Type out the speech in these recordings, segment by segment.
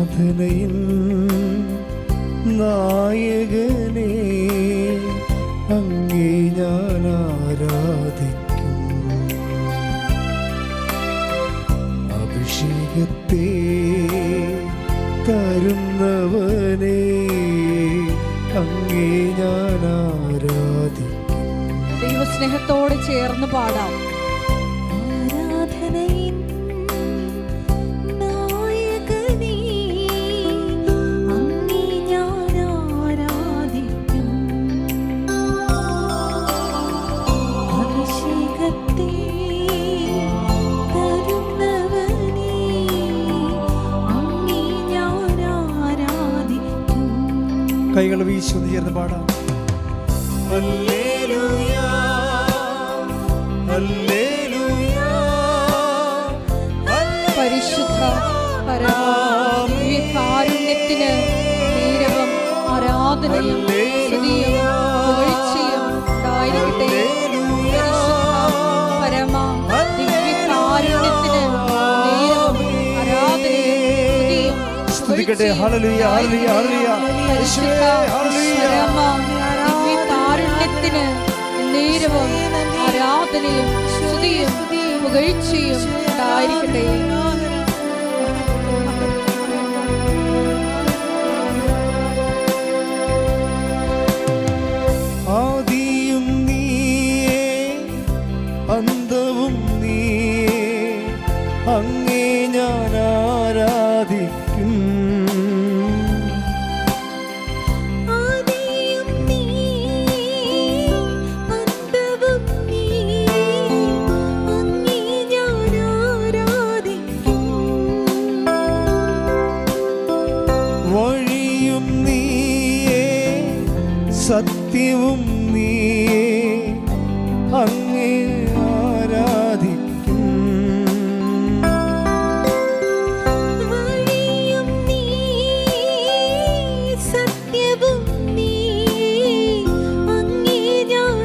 ആരാധനയിൻ നായകനെ അങ്ങേ ഞാൻ ആരാധിക്കും. അഭിഷേകത്തെ തരുന്നവനെ അങ്ങേ ഞാൻ ആരാധിക്കും. ദൈവസ്നേഹത്തോട് ചേർന്ന് പാടാം. കൈകൾ വീശി ചേർന്ന് പാടാം. Hallelujah hallelujah. പരിശുദ്ധ പരമദിവ്യകാരുണ്യത്തിന് നീരവും ആരാധനയും സ്തുതിയും പുകഴ്ചയും ഉണ്ടായിരിക്കട്ടെ. പരിശുദ്ധ പരമദിവ്യകാരുണ്യത്തിന് നീരവും ആരാധനയും സ്തുതിയും ഹല്ലേലൂയ ഹല്ലേലൂയ ഹല്ലേലൂയ. പരിശുദ്ധ പരമദിവ്യകാരുണ്യത്തിന് നീരവും ആരാധനയും സ്തുതിയും പുകഴ്ചയും ഉണ്ടായിരിക്കട്ടെ. ആദിയും നീയേ അന്തവും നീയേ അങ്ങേ ഞാൻ ആരാധിക്കും. വഴിയും നീയേ സത്യവും നീയേ അങ്ങേ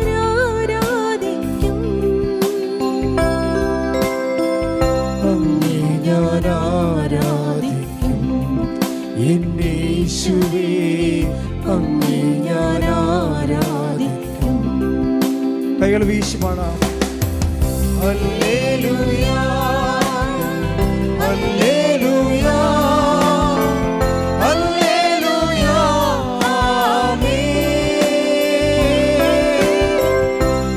ആരാധിക്കും. അങ്ങേ ഞാൻ ആരാധിക്കും. എന്റെ യേശുവേ അങ്ങേ ഞാൻ ആരാധിക്കും. കൈകൾ വീശി പാടാം. ഹല്ലേലൂയ ഹല്ലേലൂയ ഹല്ലേലൂയ ആമേൻ.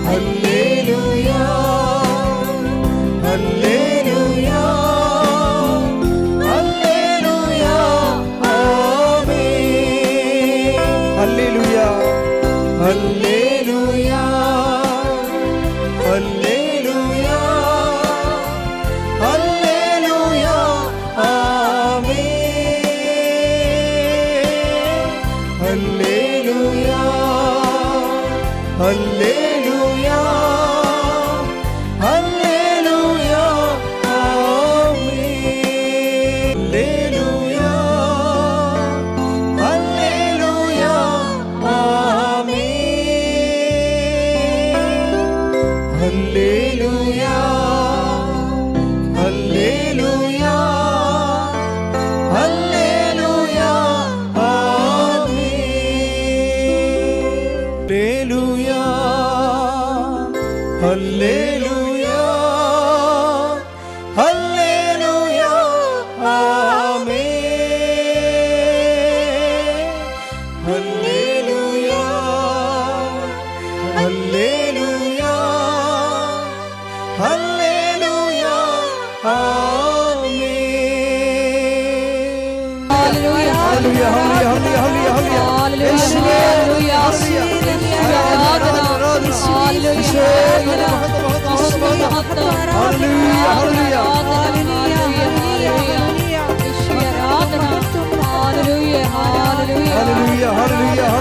ഹല്ലേലൂയ ഹല്ലേലൂയ ഹല്ലേലൂയ ആമേൻ. ഹല്ലേലൂയ ഹല്ലേലൂയ ഹല്ലേലൂയ ഹല്ലേലൂയ ആമേൻ. ഹല്ലേലൂയ ഹല്ലേലൂയ ഹല്ലേലൂയ ആമേൻ. ഹല്ലേലൂയ ഹല്ലേലൂയ ആമേൻ. ഹല്ലേലൂയ ഹല്ലേലൂയ ഹല്ലേലൂയ ആമേൻ. ഹല്ലേലൂയ ഹല്ലേലൂയ ആമേൻ. ഹല്ലേലൂയ ഹല്ലേലൂയ ഹല്ലേലൂയ ആമേൻ. ഹല്ലേലൂയ ഹല്ലേലൂയ ഹല്ലേലൂയ ഹല്ലേലൂയ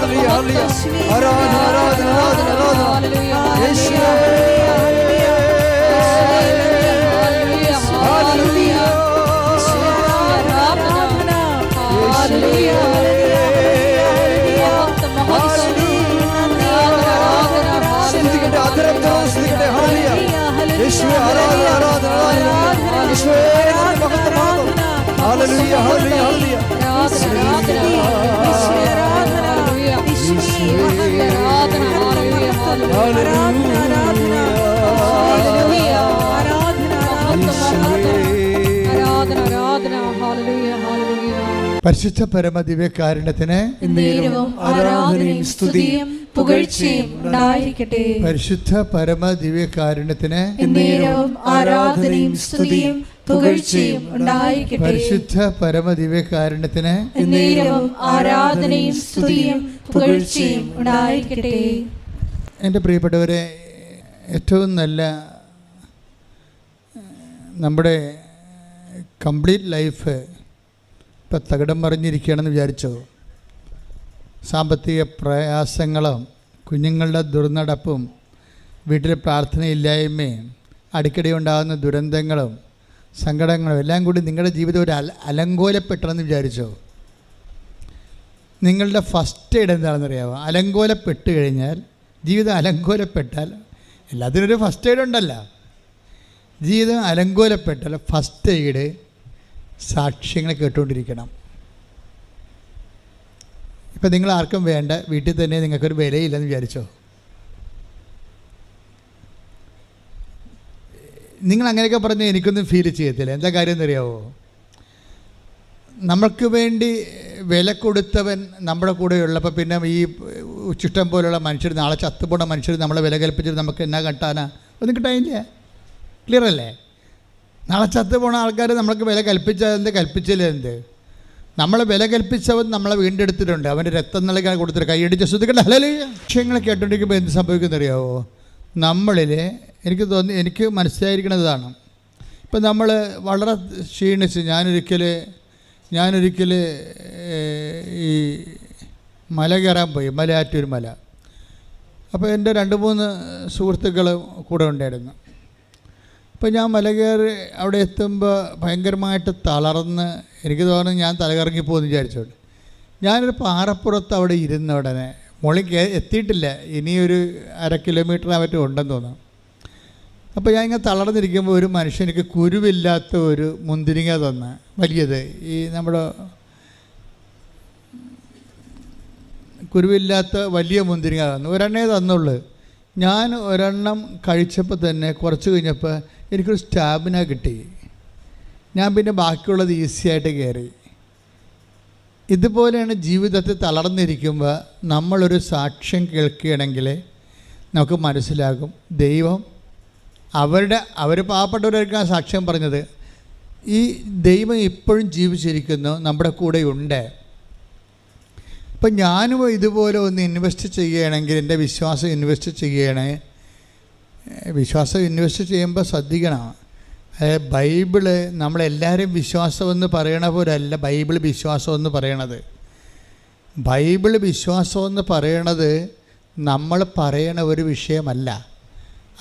യേശുവേ ഹല്ലേലൂയ ആരാധന ആരാധന യേശുവേ മഹത്വം. ഹല്ലേലൂയ ഹല്ലേലൂയ പരിശുദ്ധ പരമ ദിവ്യകാരുണ്യത്തിന് ആരാധനയും സ്തുതിയും പുകഴ്ചയും ഉണ്ടായിരിക്കട്ടെ. പരിശുദ്ധ പരമ ദിവ്യകാരുണ്യത്തിന് ആരാധനയും സ്തുതിയും പുകഴ്ചയും ഉണ്ടായിരിക്കട്ടെ. പരിശുദ്ധ പരമ ദിവ്യകാരുണ്യത്തിന് ആരാധനയും സ്തുതിയും പുകഴ്ചയും ഉണ്ടായിരിക്കട്ടെ. എൻ്റെ പ്രിയപ്പെട്ടവരെ, ഏറ്റവും നല്ല നമ്മുടെ കംപ്ലീറ്റ് ലൈഫ് ഇപ്പം തകിടം മറിഞ്ഞിരിക്കുകയാണെന്ന് വിചാരിച്ചോ? സാമ്പത്തിക പ്രയാസങ്ങളും കുഞ്ഞുങ്ങളുടെ ദുർനടപ്പും വീട്ടിലെ പ്രാർത്ഥനയില്ലായ്മയും അടിക്കടി ഉണ്ടാകുന്ന ദുരന്തങ്ങളും സങ്കടങ്ങളും എല്ലാം കൂടി നിങ്ങളുടെ ജീവിതം ഒരു അലങ്കോലപ്പെട്ടെന്ന് വിചാരിച്ചോ? നിങ്ങളുടെ ഫസ്റ്റ് എയ്ഡ് എന്താണെന്നറിയാമോ? അലങ്കോലപ്പെട്ട് കഴിഞ്ഞാൽ, ജീവിതം അലങ്കോലപ്പെട്ടാൽ, എല്ലാത്തിനൊരു ഫസ്റ്റ് എയ്ഡ് ഉണ്ടല്ലോ. ജീവിതം അലങ്കോലപ്പെട്ടാൽ ഫസ്റ്റ് എയ്ഡ് സാക്ഷ്യങ്ങൾ കേട്ടുകൊണ്ടിരിക്കണം. ഇപ്പം നിങ്ങൾ ആർക്കും വേണ്ട, വീട്ടിൽ തന്നെ നിങ്ങൾക്കൊരു വിലയില്ലെന്ന് വിചാരിച്ചോ? നിങ്ങൾ അങ്ങനെയൊക്കെ പറഞ്ഞ് എനിക്കൊന്നും ഫീൽ ചെയ്യത്തില്ല. എന്താ കാര്യം എന്നറിയാവോ? നമ്മൾക്ക് വേണ്ടി വില കൊടുത്തവൻ നമ്മുടെ കൂടെ ഉള്ളപ്പോൾ പിന്നെ ഈ ചുഷ്ടം പോലുള്ള മനുഷ്യർ, നാളെ ചത്തുപോണ മനുഷ്യർ നമ്മളെ വില കൽപ്പിച്ചിട്ട് നമുക്ക് എന്നാ കിട്ടാനാ? ഒന്നും കിട്ടാനില്ല. ക്ലിയർ അല്ലേ? നാളെ ചത്തു പോണ ആൾക്കാർ നമ്മൾക്ക് വില കൽപ്പിച്ചതെന്ത്, കൽപ്പിച്ചില്ല എന്ത്? നമ്മളെ വില കൽപ്പിച്ചവൻ നമ്മളെ വീണ്ടെടുത്തിട്ടുണ്ട്. അവൻ്റെ രക്തം നൽകാൻ കൊടുത്തിട്ട് കൈയടിച്ച് ശ്രദ്ധിക്കട്ടെ. ഹല്ലേലൂയ. വിഷയങ്ങൾ കേട്ടോണ്ടിരിക്കുമ്പോൾ എന്ത് സംഭവിക്കുന്നറിയാവോ? നമ്മളിൽ എനിക്ക് മനസ്സിലായിരിക്കണതാണ്, ഇപ്പം നമ്മൾ വളരെ ക്ഷീണിച്ച്, ഞാനൊരിക്കൽ ഈ മല കയറാൻ പോയി, മലയാറ്റൂർ മല. അപ്പോൾ എൻ്റെ 2-3 സുഹൃത്തുക്കൾ കൂടെ ഉണ്ടായിരുന്നു. അപ്പോൾ ഞാൻ മല കയറി അവിടെ എത്തുമ്പോൾ ഭയങ്കരമായിട്ട് തളർന്ന്, എനിക്ക് തോന്നുന്നു ഞാൻ തലകറങ്ങിപ്പോകുമെന്ന് വിചാരിച്ചോണ്ട് ഞാനൊരു പാറപ്പുറത്ത് അവിടെ ഇരുന്ന ഉടനെ, മുകളിൽ എത്തിയിട്ടില്ല, ഇനിയൊരു 1/2 കിലോമീറ്റർ മറ്റും ഉണ്ടെന്ന് തോന്നുന്നു. അപ്പോൾ ഞാൻ ഇങ്ങനെ തളർന്നിരിക്കുമ്പോൾ ഒരു മനുഷ്യൻ എനിക്ക് കുരുവില്ലാത്ത ഒരു മുന്തിരിങ്ങ തന്ന്, വലിയത്, ഈ നമ്മുടെ കുരുവില്ലാത്ത വലിയ മുന്തിരിങ്ങ തന്നു. ഒരെണ്ണേ തന്നുള്ളൂ. ഞാൻ ഒരെണ്ണം കഴിച്ചപ്പോൾ തന്നെ കുറച്ച് കഴിഞ്ഞപ്പോൾ എനിക്കൊരു സ്റ്റാമിന കിട്ടി. ഞാൻ പിന്നെ ബാക്കിയുള്ളത് ഈസിയായിട്ട് കയറി. ഇതുപോലെയാണ് ജീവിതത്തിൽ തളർന്നിരിക്കുമ്പോൾ നമ്മളൊരു സാക്ഷ്യം കേൾക്കുകയാണെങ്കിൽ നമുക്ക് മനസ്സിലാകും, ദൈവം അവർ പാവപ്പെട്ടവരായിരിക്കും ആ സാക്ഷ്യം പറഞ്ഞത്. ഈ ദൈവം ഇപ്പോഴും ജീവിച്ചിരിക്കുന്നു, നമ്മുടെ കൂടെ ഉണ്ട്. ഇപ്പം ഞാനും ഇതുപോലെ ഒന്ന് ഇൻവെസ്റ്റ് ചെയ്യുകയാണെങ്കിൽ, എൻ്റെ വിശ്വാസം ഇൻവെസ്റ്റ് ചെയ്യുകയാണെങ്കിൽ, വിശ്വാസം ഇൻവെസ്റ്റ് ചെയ്യുമ്പോൾ ശ്രദ്ധിക്കണം. ബൈബിള് നമ്മളെല്ലാവരും വിശ്വാസമെന്ന് പറയണ പോലല്ല ബൈബിൾ വിശ്വാസമെന്ന് പറയണത്. ബൈബിൾ വിശ്വാസമെന്ന് പറയണത് നമ്മൾ പറയണ ഒരു വിഷയമല്ല,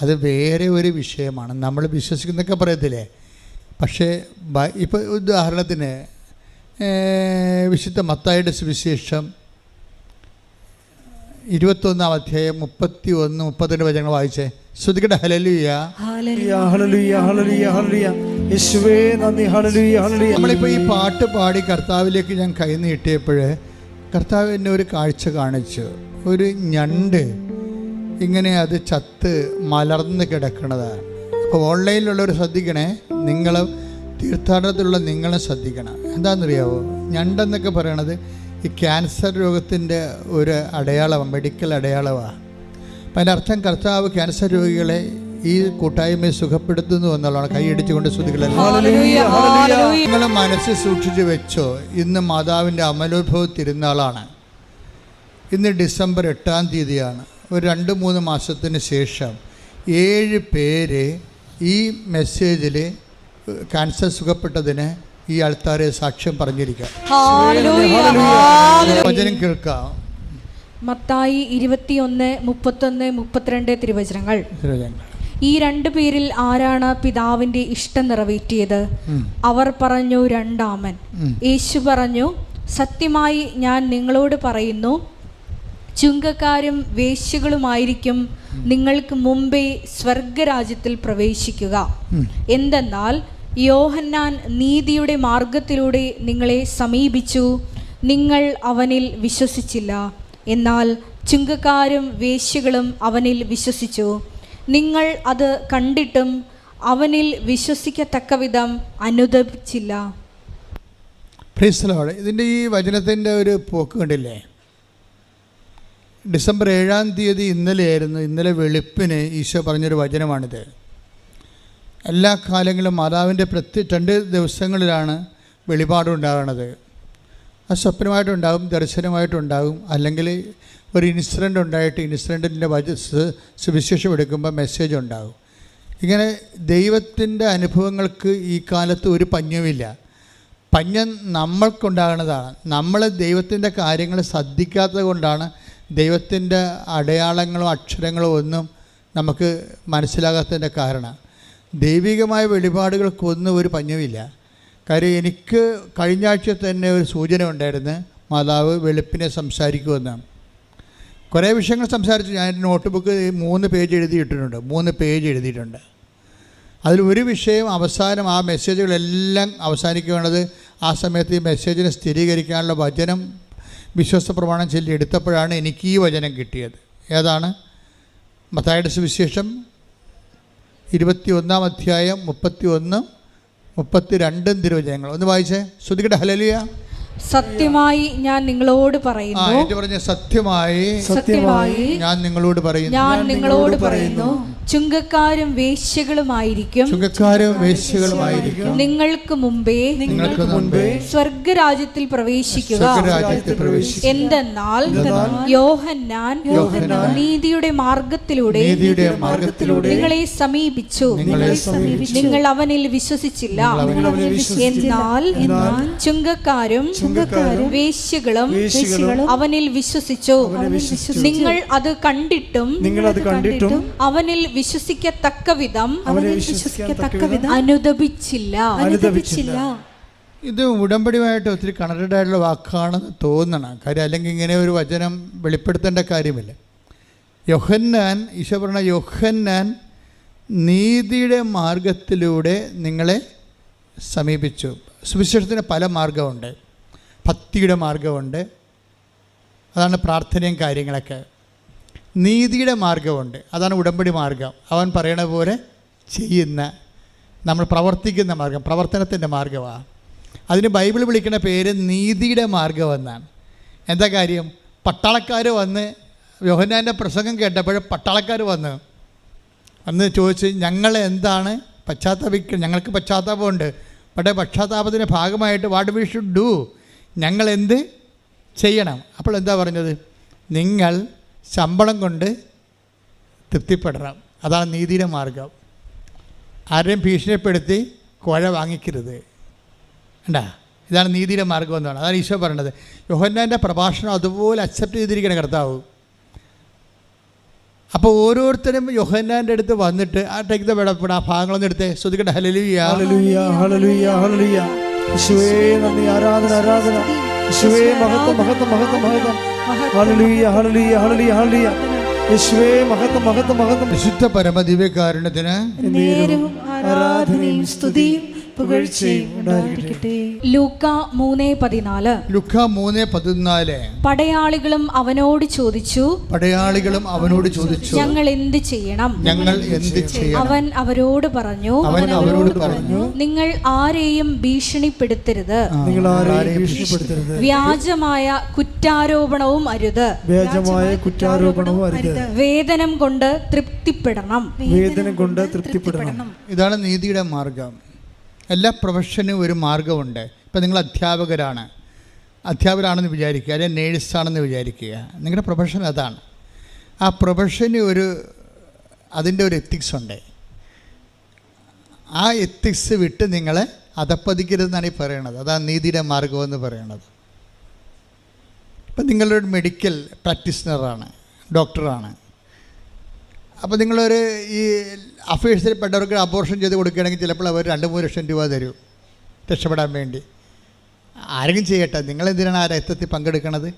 അത് വേറെ ഒരു വിഷയമാണ്. നമ്മൾ വിശ്വസിക്കുന്നൊക്കെ പറയത്തില്ലേ? പക്ഷേ ഇപ്പോൾ ഉദാഹരണത്തിന് വിശുദ്ധ മത്തായിയുടെ സുവിശേഷം 21-ാം അധ്യായം 31-32 വചനങ്ങൾ വായിച്ചേ. ശ്രുതിക്കട്ടെ. ഹല്ലേലൂയ ഹല്ലേലൂയ ഹല്ലേലൂയ ഹല്ലേലൂയ ഹല്ലേലൂയ. യേശുവേ നന്ദി. ഹല്ലേലൂയ ഹല്ലേലൂയ. നമ്മളിപ്പോൾ ഈ പാട്ട് പാടി കർത്താവിലേക്ക് ഞാൻ കൈ നീട്ടിയപ്പോൾ കർത്താവ് എന്നെ ഒരു കാഴ്ച കാണിച്ചു. ഒരു ഞണ്ട് ഇങ്ങനെ അത് ചത്ത് മലർന്ന് കിടക്കണതാണ്. അപ്പോൾ ഓൺലൈനിലുള്ളവർ ശ്രദ്ധിക്കണേ, നിങ്ങൾ തീർത്ഥാടനത്തിലുള്ള നിങ്ങളും ശ്രദ്ധിക്കണം. എന്താണെന്നറിയാവോ? ഞണ്ടെന്നൊക്കെ പറയണത് ഈ ക്യാൻസർ രോഗത്തിൻ്റെ ഒരു അടയാളമാണ്, മെഡിക്കൽ അടയാളമാണ്. അപ്പം അതിൻ്റെ അർത്ഥം കർത്താവ് ക്യാൻസർ രോഗികളെ ഈ കൂട്ടായ്മയെ സുഖപ്പെടുത്തുന്നു എന്നുള്ളതാണ്. കൈയടിച്ചുകൊണ്ട് ശ്രുതികളെല്ലാം നിങ്ങൾ മനസ്സിൽ സൂക്ഷിച്ച് വെച്ചോ. ഇന്ന് മാതാവിൻ്റെ അമലോത്ഭവ തിരുനാളാണ്. ഇന്ന് ഡിസംബർ 8-ാം തീയതിയാണ്. ഒരു 2-3 മാസത്തിന് ശേഷം 7 പേര് ഈ മെസ്സേജിൽ ക്യാൻസർ സുഖപ്പെട്ടതിന് ഈ ആൾക്കാരെ സാക്ഷ്യം പറഞ്ഞിരിക്കാം. വചനം കേൾക്കാം. മത്തായി 21, 31, 32 തിരുവചനങ്ങൾ. ഈ 2 പേരിൽ ആരാണ് പിതാവിന്റെ ഇഷ്ടം നിറവേറ്റിയത്? അവർ പറഞ്ഞു, 2 ആമൻ. യേശു പറഞ്ഞു, സത്യമായി ഞാൻ നിങ്ങളോട് പറയുന്നു, ചുങ്കക്കാരും വേശ്യകളുമായിരിക്കും നിങ്ങൾക്ക് മുമ്പേ സ്വർഗരാജ്യത്തിൽ പ്രവേശിക്കുക. എന്തെന്നാൽ യോഹന്നാൻ നീതിയുടെ മാർഗത്തിലൂടെ നിങ്ങളെ സമീപിച്ചു, നിങ്ങൾ അവനിൽ വിശ്വസിച്ചില്ല. എന്നാൽ ചുങ്കക്കാരും വേശ്യകളും അവനിൽ വിശ്വസിച്ചു. നിങ്ങൾ അത് കണ്ടിട്ടും അവനിൽ വിശ്വസിക്കത്തക്കവിധം അനുദപിച്ചില്ല. Praise the Lord. ഇതിൻ്റെ ഈ വചനത്തിൻ്റെ ഒരു പോക്ക് കണ്ടില്ലേ? ഡിസംബർ 7-ാം തീയതി ഇന്നലെയായിരുന്നു. ഇന്നലെ വെളുപ്പിന് ഈശോ പറഞ്ഞൊരു വചനമാണിത്. എല്ലാ കാലങ്ങളിലും മാതാവിൻ്റെ 2 ദിവസങ്ങളിലാണ് വെളിപാടുണ്ടാകുന്നത്. അത് സ്വപ്നമായിട്ടുണ്ടാകും, ദർശനമായിട്ടുണ്ടാകും, അല്ലെങ്കിൽ ഒരു ഇൻസിഡൻ്റ് ഉണ്ടായിട്ട് ഇൻസിഡൻറ്റിൻ്റെ സുവിശേഷം എടുക്കുമ്പോൾ മെസ്സേജ് ഉണ്ടാകും. ഇങ്ങനെ ദൈവത്തിൻ്റെ അനുഭവങ്ങൾക്ക് ഈ കാലത്ത് ഒരു പഞ്ഞവുമില്ല. പഞ്ഞം നമ്മൾക്കുണ്ടാകുന്നതാണ്. നമ്മൾ ദൈവത്തിൻ്റെ കാര്യങ്ങൾ ശ്രദ്ധിക്കാത്തത് കൊണ്ടാണ് ദൈവത്തിൻ്റെ അടയാളങ്ങളോ അക്ഷരങ്ങളോ ഒന്നും നമുക്ക് മനസ്സിലാകാത്തതിൻ്റെ കാരണം. ദൈവികമായ വെളിപാടുകൾക്കൊന്നും ഒരു പഞ്ഞവുമില്ല. കാര്യം എനിക്ക് കഴിഞ്ഞ ആഴ്ച തന്നെ ഒരു സൂചന ഉണ്ടായിരുന്നു, മാതാവ് വെളുപ്പിനെ സംസാരിക്കുമെന്ന്. കുറേ വിഷയങ്ങൾ സംസാരിച്ചു. ഞാൻ നോട്ട് ബുക്ക് 3 പേജ് എഴുതിയിട്ടുണ്ട്. 3 പേജ് എഴുതിയിട്ടുണ്ട്. അതിൽ ഒരു വിഷയം അവസാനം, ആ മെസ്സേജുകളെല്ലാം അവസാനിക്കുകയാണത് ആ സമയത്ത് ഈ മെസ്സേജിനെ സ്ഥിരീകരിക്കാനുള്ള വചനം വിശ്വാസ പ്രമാണം ചൊല്ലി എടുത്തപ്പോഴാണ് എനിക്ക് ഈ വചനം കിട്ടിയത്. ഏതാണ്? മത്തായിയുടെ സുവിശേഷം 21-ാം അധ്യായം 31, 32 തിരുവചനങ്ങൾ. ഒന്ന് വായിച്ചേ. ശ്രുതികട്ടെ. ഹല്ലേലൂയ. സത്യമായി ഞാൻ നിങ്ങളോട് പറയുന്നു, സത്യമായി ഞാൻ നിങ്ങളോട് പറയുന്നു, ചുങ്കക്കാരും വേശ്യകളുമായിരിക്കും നിങ്ങൾക്ക് മുമ്പേ സ്വർഗരാജ്യത്തിൽ പ്രവേശിക്കുക. എന്തെന്നാൽ യോഹന്നാൻ നീതിയുടെ മാർഗത്തിലൂടെ നിങ്ങളെ സമീപിച്ചു, നിങ്ങൾ അവനിൽ വിശ്വസിച്ചില്ല. എന്നാൽ ചുങ്കക്കാരും വേശ്യകളും അവനിൽ വിശ്വസിച്ചു. നിങ്ങൾ അത് കണ്ടിട്ടും അവനിൽ വിശ്വസിക്കത്തക്കവിധം അനുദപിച്ചില്ല. ഇത് ഉടമ്പടിയുമായിട്ട് ഒത്തിരി കണക്റ്റഡ് ആയിട്ടുള്ള വാക്കാണെന്ന് തോന്നണം. കാര്യം അല്ലെങ്കിൽ ഇങ്ങനെ ഒരു വചനം വെളിപ്പെടുത്തേണ്ട കാര്യമില്ല. യോഹന്നാൻ, ഈശോ പറഞ്ഞ യോഹന്നാൻ നീതിയുടെ മാർഗത്തിലൂടെ നിങ്ങളെ സമീപിച്ചു. സുവിശേഷത്തിന് പല മാർഗമുണ്ട്. ഭക്തിയുടെ മാർഗമുണ്ട്, അതാണ് പ്രാർത്ഥനയും കാര്യങ്ങളൊക്കെ. നീതിയുടെ മാർഗമുണ്ട്, അതാണ് ഉടമ്പടി മാർഗം. അവൻ പറയണ പോലെ ചെയ്യുന്ന, നമ്മൾ പ്രവർത്തിക്കുന്ന മാർഗം, പ്രവർത്തനത്തിൻ്റെ മാർഗമാണ്. അതിന് ബൈബിൾ വിളിക്കുന്ന പേര് നീതിയുടെ മാർഗം എന്നാണ്. എന്താ കാര്യം? പട്ടാളക്കാർ വന്ന് യോഹന്നാൻ്റെ പ്രസംഗം കേട്ടപ്പോൾ പട്ടാളക്കാർ വന്ന് ചോദിച്ച്, ഞങ്ങൾ എന്താണ് ഞങ്ങൾക്ക് പശ്ചാത്താപമുണ്ട്, പക്ഷേ പശ്ചാത്താപത്തിൻ്റെ ഭാഗമായിട്ട് വാട്ട് വി ഷുഡ് ഡു, ഞങ്ങൾ എന്ത് ചെയ്യണം? അപ്പോൾ എന്താ പറഞ്ഞത്? നിങ്ങൾ ശമ്പളം കൊണ്ട് തൃപ്തിപ്പെടണം. അതാണ് നീതിയുടെ മാർഗം. ആരെയും ഭീഷണിപ്പെടുത്തി കോഴ വാങ്ങിക്കരുത്. ഉണ്ടാ, ഇതാണ് നീതിയുടെ മാർഗം എന്നാണ്. അതാണ് ഈശോ പറയണത്. യോഹന്നാൻ്റെ പ്രഭാഷണം അതുപോലെ അക്സെപ്റ്റ് ചെയ്തിരിക്കണം കർത്താവ്. അപ്പോൾ ഓരോരുത്തരും യോഹന്നാൻ്റെ അടുത്ത് വന്നിട്ട് ആ ടേക്ക് ദ വെടപ്പെട ആ ഭാഗങ്ങളൊന്നും എടുത്തേ. ശ്രുതിക്കട്ടെ. ഹല്ലേലൂയ, ഹല്ലേലൂയ, ഹല്ലേലൂയ, ഹല്ലേലൂയ. യേശുവേ നന്ദി, ആരാധന, ആരാധന. യേശുവേ മഹത്വം, മഹത്വം, മഹത്വം, മഹത്വം. ഹല്ലേലൂയ, ഹല്ലേലൂയ, ഹല്ലേലൂയ, ഹല്ലേലൂയ. യേശുവേ മഹത്വം, മഹത്വം, മഹത്വം. വിശുദ്ധ പരമദിവ്യകാരുണ്യത്തിന് ആരാധനയും സ്തുതിയും പുകഴ്ചയും ഉണ്ടായിരിക്കട്ടെ. ലൂക്കാ 3:14. പടയാളികളും അവനോട് ചോദിച്ചു, ഞങ്ങൾ എന്ത് ചെയ്യണം? അവൻ അവരോട് പറഞ്ഞു, നിങ്ങൾ ആരെയും ഭീഷണിപ്പെടുത്തരുത്, വ്യാജമായ കുറ്റാരോപണവും അരുത്, വേതനം കൊണ്ട് തൃപ്തിപ്പെടണം. ഇതാണ് നീതിയുടെ മാർഗം. എല്ലാ പ്രൊഫഷനും ഒരു മാർഗമുണ്ട്. ഇപ്പം നിങ്ങൾ അധ്യാപകരാണെന്ന് വിചാരിക്കുക, അല്ലെങ്കിൽ നേഴ്സാണെന്ന് വിചാരിക്കുക. നിങ്ങളുടെ പ്രൊഫഷൻ അതാണ്. ആ പ്രൊഫഷന് അതിൻ്റെ ഒരു എത്തിക്സ് ഉണ്ട്. ആ എത്തിക്സ് വിട്ട് നിങ്ങൾ അധപ്പതിക്കരുതെന്നാണ് ഈ പറയണത്. അതാണ് നീതിയുടെ മാർഗമെന്ന് പറയണത്. ഇപ്പം നിങ്ങളൊരു മെഡിക്കൽ പ്രാക്ടീഷണറാണ്, ഡോക്ടറാണ്. അപ്പോൾ നിങ്ങളൊരു ഈ അഫയേഴ്സിൽ പെട്ടവർക്ക് അബോർഷൻ ചെയ്ത് കൊടുക്കുകയാണെങ്കിൽ ചിലപ്പോൾ അവർ 2-3 ലക്ഷം രൂപ തരും രക്ഷപ്പെടാൻ വേണ്ടി. ആരെങ്കിലും ചെയ്യട്ടെ, നിങ്ങളെന്തിനാണ് ആ രക്തത്തിൽ പങ്കെടുക്കണത്?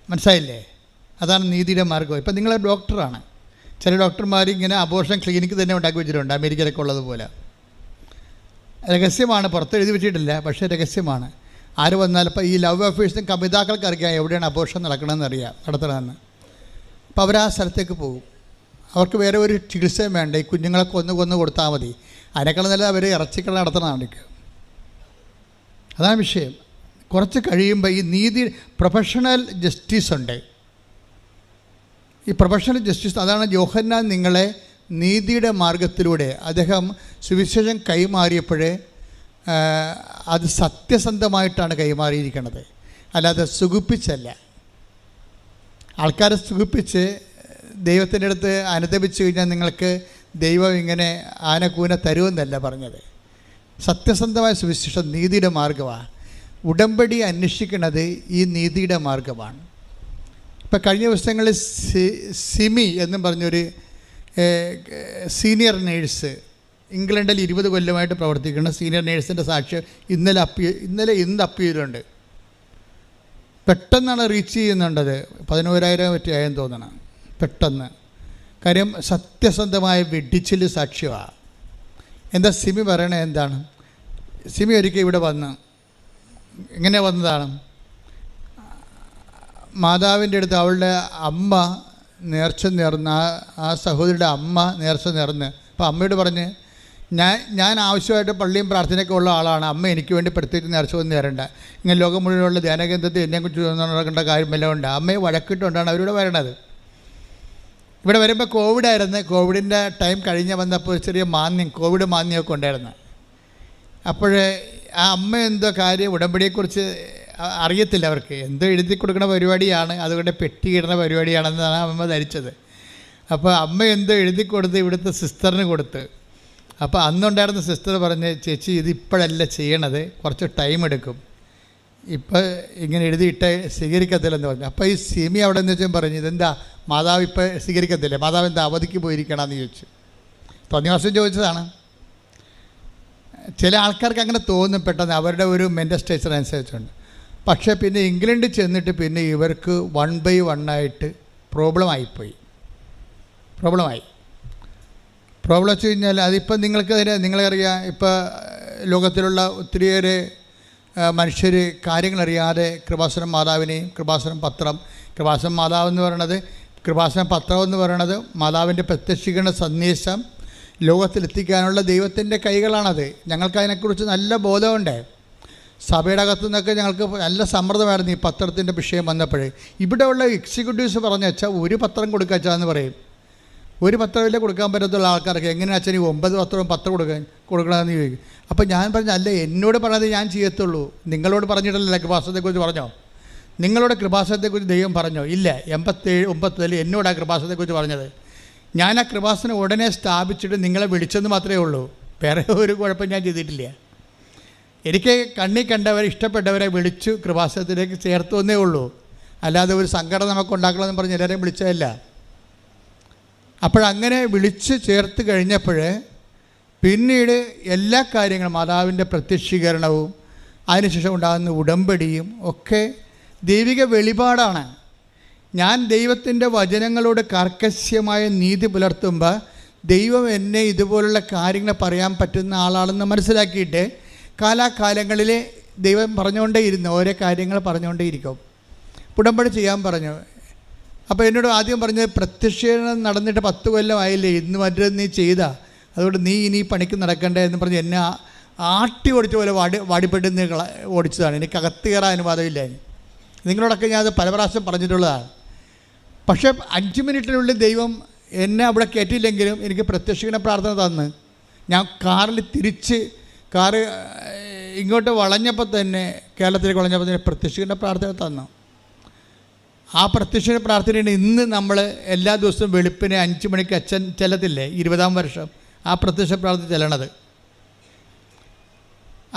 മനസ്സിലായില്ലേ? അതാണ് നീതിയുടെ മാർഗം. ഇപ്പം നിങ്ങൾ ഡോക്ടറാണ്. ചില ഡോക്ടർമാർ ഇങ്ങനെ അബോർഷൻ ക്ലിനിക്ക് തന്നെ ഉണ്ടാക്കി വെച്ചിട്ടുണ്ട്, അമേരിക്കയിലൊക്കെ ഉള്ളതുപോലെ. രഹസ്യമാണ്, പുറത്ത് എഴുതി വെച്ചിട്ടില്ല, പക്ഷേ രഹസ്യമാണ്. ആര് വന്നാലും ഇപ്പോൾ ഈ ലവ് അഫയേഴ്സിനും കമിതാക്കൾക്ക് അറിയാം എവിടെയാണ് അബോർഷൻ നടക്കണമെന്ന് അറിയാം, നടത്തണമെന്ന്. അപ്പോൾ അവർ ആ സ്ഥലത്തേക്ക് പോകും. അവർക്ക് വേറെ ഒരു ചികിത്സയും വേണ്ട, ഈ കുഞ്ഞുങ്ങളെ കൊന്നു കൊടുത്താൽ മതി. അതിനേക്കാൾ നല്ല അവർ ഇറച്ചിക്കട നടത്തണം. അതാണ് വിഷയം. കുറച്ച് കഴിയുമ്പോൾ ഈ നീതി പ്രൊഫഷണൽ ജസ്റ്റിസ് ഉണ്ട്. ഈ പ്രൊഫഷണൽ ജസ്റ്റിസ്, അതാണ് യോഹന്നാൻ നിങ്ങളെ നീതിയുടെ മാർഗത്തിലൂടെ അദ്ദേഹം സുവിശേഷം കൈമാറിയപ്പോഴേ അത് സത്യസന്ധമായിട്ടാണ് കൈമാറിയിരിക്കുന്നത്, അല്ലാതെ സുഖിപ്പിച്ചല്ല. ആൾക്കാരെ സുഖിപ്പിച്ച് ദൈവത്തിൻ്റെ അടുത്ത് അനുദപിച്ച് കഴിഞ്ഞാൽ നിങ്ങൾക്ക് ദൈവം ഇങ്ങനെ ആനക്കൂന തരുമെന്നല്ല പറഞ്ഞത്. സത്യസന്ധമായ സുവിശേഷം നീതിയുടെ മാർഗമാണ്. ഉടമ്പടി അന്വേഷിക്കുന്നത് ഈ നീതിയുടെ മാർഗമാണ്. ഇപ്പം കഴിഞ്ഞ ദിവസങ്ങളിൽ സിമി എന്നും പറഞ്ഞൊരു സീനിയർ നേഴ്സ്, ഇംഗ്ലണ്ടിൽ 20 കൊല്ലമായിട്ട് പ്രവർത്തിക്കുന്ന സീനിയർ നേഴ്സിൻ്റെ സാക്ഷ്യം ഇന്ന് അപ്പീലുണ്ട്. പെട്ടെന്നാണ് റീച്ച് ചെയ്യുന്നുണ്ടത്. 11,000 പറ്റിയായെന്ന് തോന്നണം. പെട്ടെന്ന്. കാര്യം സത്യസന്ധമായ വെടിച്ചിൽ സാക്ഷ്യമാണ്. എന്താ സിമി പറയണത്? എന്താണ് സിമി ഒരിക്കൽ ഇവിടെ വന്ന് ഇങ്ങനെ വന്നതാണ്. മാതാവിൻ്റെ അടുത്ത് അവളുടെ അമ്മ നേർച്ച നേർന്ന്, ആ സഹോദരിയുടെ അമ്മ നേർച്ച നേർന്ന്. അപ്പോൾ അമ്മയോട് പറഞ്ഞ്, ഞാൻ ആവശ്യമായിട്ട് പള്ളിയും പ്രാർത്ഥനയൊക്കെ ഉള്ള ആളാണ്, അമ്മ എനിക്ക് വേണ്ടി പ്രത്യേകിച്ച് നേർച്ച ഒന്നും നേരണ്ട, ഇങ്ങനെ ലോകം മുഴുവനുള്ള ധ്യാനകേന്ദ്രത്തിൽ എന്നെക്കുറിച്ച് നടക്കേണ്ട കാര്യമെല്ലാം ഉണ്ട്. അമ്മയെ വഴക്കിട്ടുകൊണ്ടാണ് അവരിവിടെ വരണത്. ഇവിടെ വരുമ്പോൾ കോവിഡായിരുന്നു. കോവിഡിൻ്റെ ടൈം കഴിഞ്ഞ് വന്നപ്പോൾ ചെറിയ കോവിഡ് മാന്യമൊക്കെ ഉണ്ടായിരുന്നു. അപ്പോൾ ആ അമ്മ എന്തോ കാര്യം ഉടമ്പടിയെക്കുറിച്ച് അറിയത്തില്ല അവർക്ക്. എന്തോ എഴുതി കൊടുക്കുന്ന പരിപാടിയാണ്, അതുകൊണ്ട് പെട്ടി ഇടുന്ന പരിപാടിയാണെന്നാണ് അമ്മ ധരിച്ചത്. അപ്പോൾ അമ്മ എന്തോ എഴുതി കൊടുത്ത് ഇവിടുത്തെ സിസ്റ്ററിന് കൊടുത്ത്. അപ്പോൾ അന്നുണ്ടായിരുന്ന സിസ്റ്റർ പറഞ്ഞ്, ചേച്ചി ഇത് ഇപ്പോഴല്ല ചെയ്യണത്, കുറച്ച് ടൈം എടുക്കും, ഇപ്പോൾ ഇങ്ങനെ എഴുതിയിട്ട് സ്വീകരിക്കത്തില്ലെന്ന് പറഞ്ഞു. അപ്പോൾ ഈ സിമി അവിടെ നിന്ന് വെച്ചാൽ പറഞ്ഞു, ഇതെന്താ മാതാവ് ഇപ്പോൾ സ്വീകരിക്കത്തില്ലേ, മാതാവ് എന്താ അവധിക്ക് പോയിരിക്കണമെന്ന് ചോദിച്ചു. തോന്നിയ ചോദിച്ചതാണ്. ചില ആൾക്കാർക്ക് അങ്ങനെ തോന്നും പെട്ടെന്ന്, അവരുടെ ഒരു മെൻ്റൽ സ്ട്രക്ചർ അനുസരിച്ചുണ്ട്. പക്ഷേ പിന്നെ ഇംഗ്ലണ്ടിൽ ചെന്നിട്ട് പിന്നെ ഇവർക്ക് 1 by 1 ആയിട്ട് പ്രോബ്ലമായി. പ്രോബ്ലം വെച്ച് കഴിഞ്ഞാൽ അതിപ്പോൾ നിങ്ങളറിയാം, ഇപ്പോൾ ലോകത്തിലുള്ള ഒത്തിരിയേറെ മനുഷ്യർ കാര്യങ്ങളറിയാതെ കൃപാസനം മാതാവിനെയും കൃപാസനം മാതാവ് എന്ന് പറയണത്, കൃപാസനം പത്രം എന്ന് പറയണത് മാതാവിൻ്റെ പ്രത്യക്ഷീകരണ സന്ദേശം ലോകത്തിലെത്തിക്കാനുള്ള ദൈവത്തിൻ്റെ കൈകളാണത്. ഞങ്ങൾക്കതിനെക്കുറിച്ച് നല്ല ബോധമുണ്ട്. സഭയുടെ അകത്തു നിന്നൊക്കെ ഞങ്ങൾക്ക് നല്ല സമ്മർദ്ദമായിരുന്നു ഈ പത്രത്തിൻ്റെ വിഷയം വന്നപ്പോഴേ. ഇവിടെയുള്ള എക്സിക്യൂട്ടീവ്സ് പറഞ്ഞു വെച്ചാൽ ഒരു പത്രം കൊടുക്കാച്ചാന്ന് പറയും. ഒരു പത്രമില്ലേ കൊടുക്കാൻ പറ്റത്തുള്ള ആൾക്കാർക്ക് എങ്ങനെയാ അച്ഛൻ 9 പത്രവും 10 കൊടുക്കണമെന്ന് ചോദിക്കും. അപ്പോൾ ഞാൻ പറഞ്ഞു, അല്ല എന്നോട് പറഞ്ഞത് ഞാൻ ചെയ്യത്തുള്ളൂ, നിങ്ങളോട് പറഞ്ഞിട്ടല്ലേ കൃപാസനത്തെക്കുറിച്ച് പറഞ്ഞോ? നിങ്ങളോട് കൃപാസനത്തെക്കുറിച്ച് ദൈവം പറഞ്ഞോ? ഇല്ല. 87-89 എന്നോട് ആ കൃപാസനത്തെക്കുറിച്ച് പറഞ്ഞത്. ഞാൻ ആ കൃപാസനം ഉടനെ സ്ഥാപിച്ചിട്ട് നിങ്ങളെ വിളിച്ചെന്ന് മാത്രമേ ഉള്ളൂ, വേറെ ഒരു കുഴപ്പം ഞാൻ ചെയ്തിട്ടില്ല. എനിക്ക് കണ്ണിൽ കണ്ടവരെ ഇഷ്ടപ്പെട്ടവരെ വിളിച്ചു കൃപാസനത്തിലേക്ക് ചേർത്തു എന്നേ ഉള്ളൂ, അല്ലാതെ ഒരു സങ്കടം നമുക്ക് ഉണ്ടാക്കണമെന്ന് പറഞ്ഞ് എല്ലാവരെയും വിളിച്ചതല്ല. അപ്പോഴങ്ങനെ വിളിച്ച് ചേർത്ത് കഴിഞ്ഞപ്പോൾ പിന്നീട് എല്ലാ കാര്യങ്ങളും മാതാവിൻ്റെ പ്രത്യക്ഷീകരണവും അതിനുശേഷം ഉണ്ടാകുന്ന ഉടമ്പടിയും ഒക്കെ ദൈവിക വെളിപാടാണ്. ഞാൻ ദൈവത്തിൻ്റെ വചനങ്ങളോട് കർക്കശ്യമായ നീതി പുലർത്തുമ്പോൾ ദൈവം എന്നെ ഇതുപോലുള്ള കാര്യങ്ങൾ പറയാൻ പറ്റുന്ന ആളാണെന്ന് മനസ്സിലാക്കിയിട്ട് കാലാകാലങ്ങളിൽ ദൈവം പറഞ്ഞുകൊണ്ടേയിരുന്നു, ഓരോ കാര്യങ്ങൾ പറഞ്ഞുകൊണ്ടേയിരിക്കും. ഉടമ്പടി ചെയ്യാൻ പറഞ്ഞു. അപ്പോൾ എന്നോട് ആദ്യം പറഞ്ഞത്, പ്രത്യക്ഷീകരണം നടന്നിട്ട് 10 കൊല്ലമായില്ലേ, ഇന്ന് മറ്റേ നീ ചെയ്താ, അതുകൊണ്ട് നീ ഇനി പണിക്ക് നടക്കണ്ടേ എന്ന് പറഞ്ഞ് എന്നെ ആട്ടി ഓടിച്ച പോലെ വാടിപ്പെട്ട് ഓടിച്ചതാണ്. എനിക്ക് അകത്ത് കയറാൻ അനുവാദമില്ല. നിങ്ങളോടൊക്കെ ഞാൻ അത് പല പ്രാവശ്യം പറഞ്ഞിട്ടുള്ളതാണ്. പക്ഷേ 5 മിനിറ്റിനുള്ളിൽ ദൈവം എന്നെ അവിടെ കയറ്റിയില്ലെങ്കിലും എനിക്ക് പ്രത്യക്ഷീകരണ പ്രാർത്ഥന തന്ന്, ഞാൻ കാറ് ഇങ്ങോട്ട് വളഞ്ഞപ്പോൾ തന്നെ, കേരളത്തിലേക്ക് വളഞ്ഞപ്പോൾ തന്നെ പ്രത്യക്ഷീകരണ പ്രാർത്ഥന തന്നു. ആ പ്രത്യക്ഷീകരണ പ്രാർത്ഥനയാണ് ഇന്ന് നമ്മൾ എല്ലാ ദിവസവും വെളുപ്പിന് 5 മണിക്ക് അച്ഛൻ ചെല്ലത്തില്ലേ, 20-ാം വർഷം ആ പ്രത്യക്ഷ പ്രാർത്ഥന ചെല്ലണത്.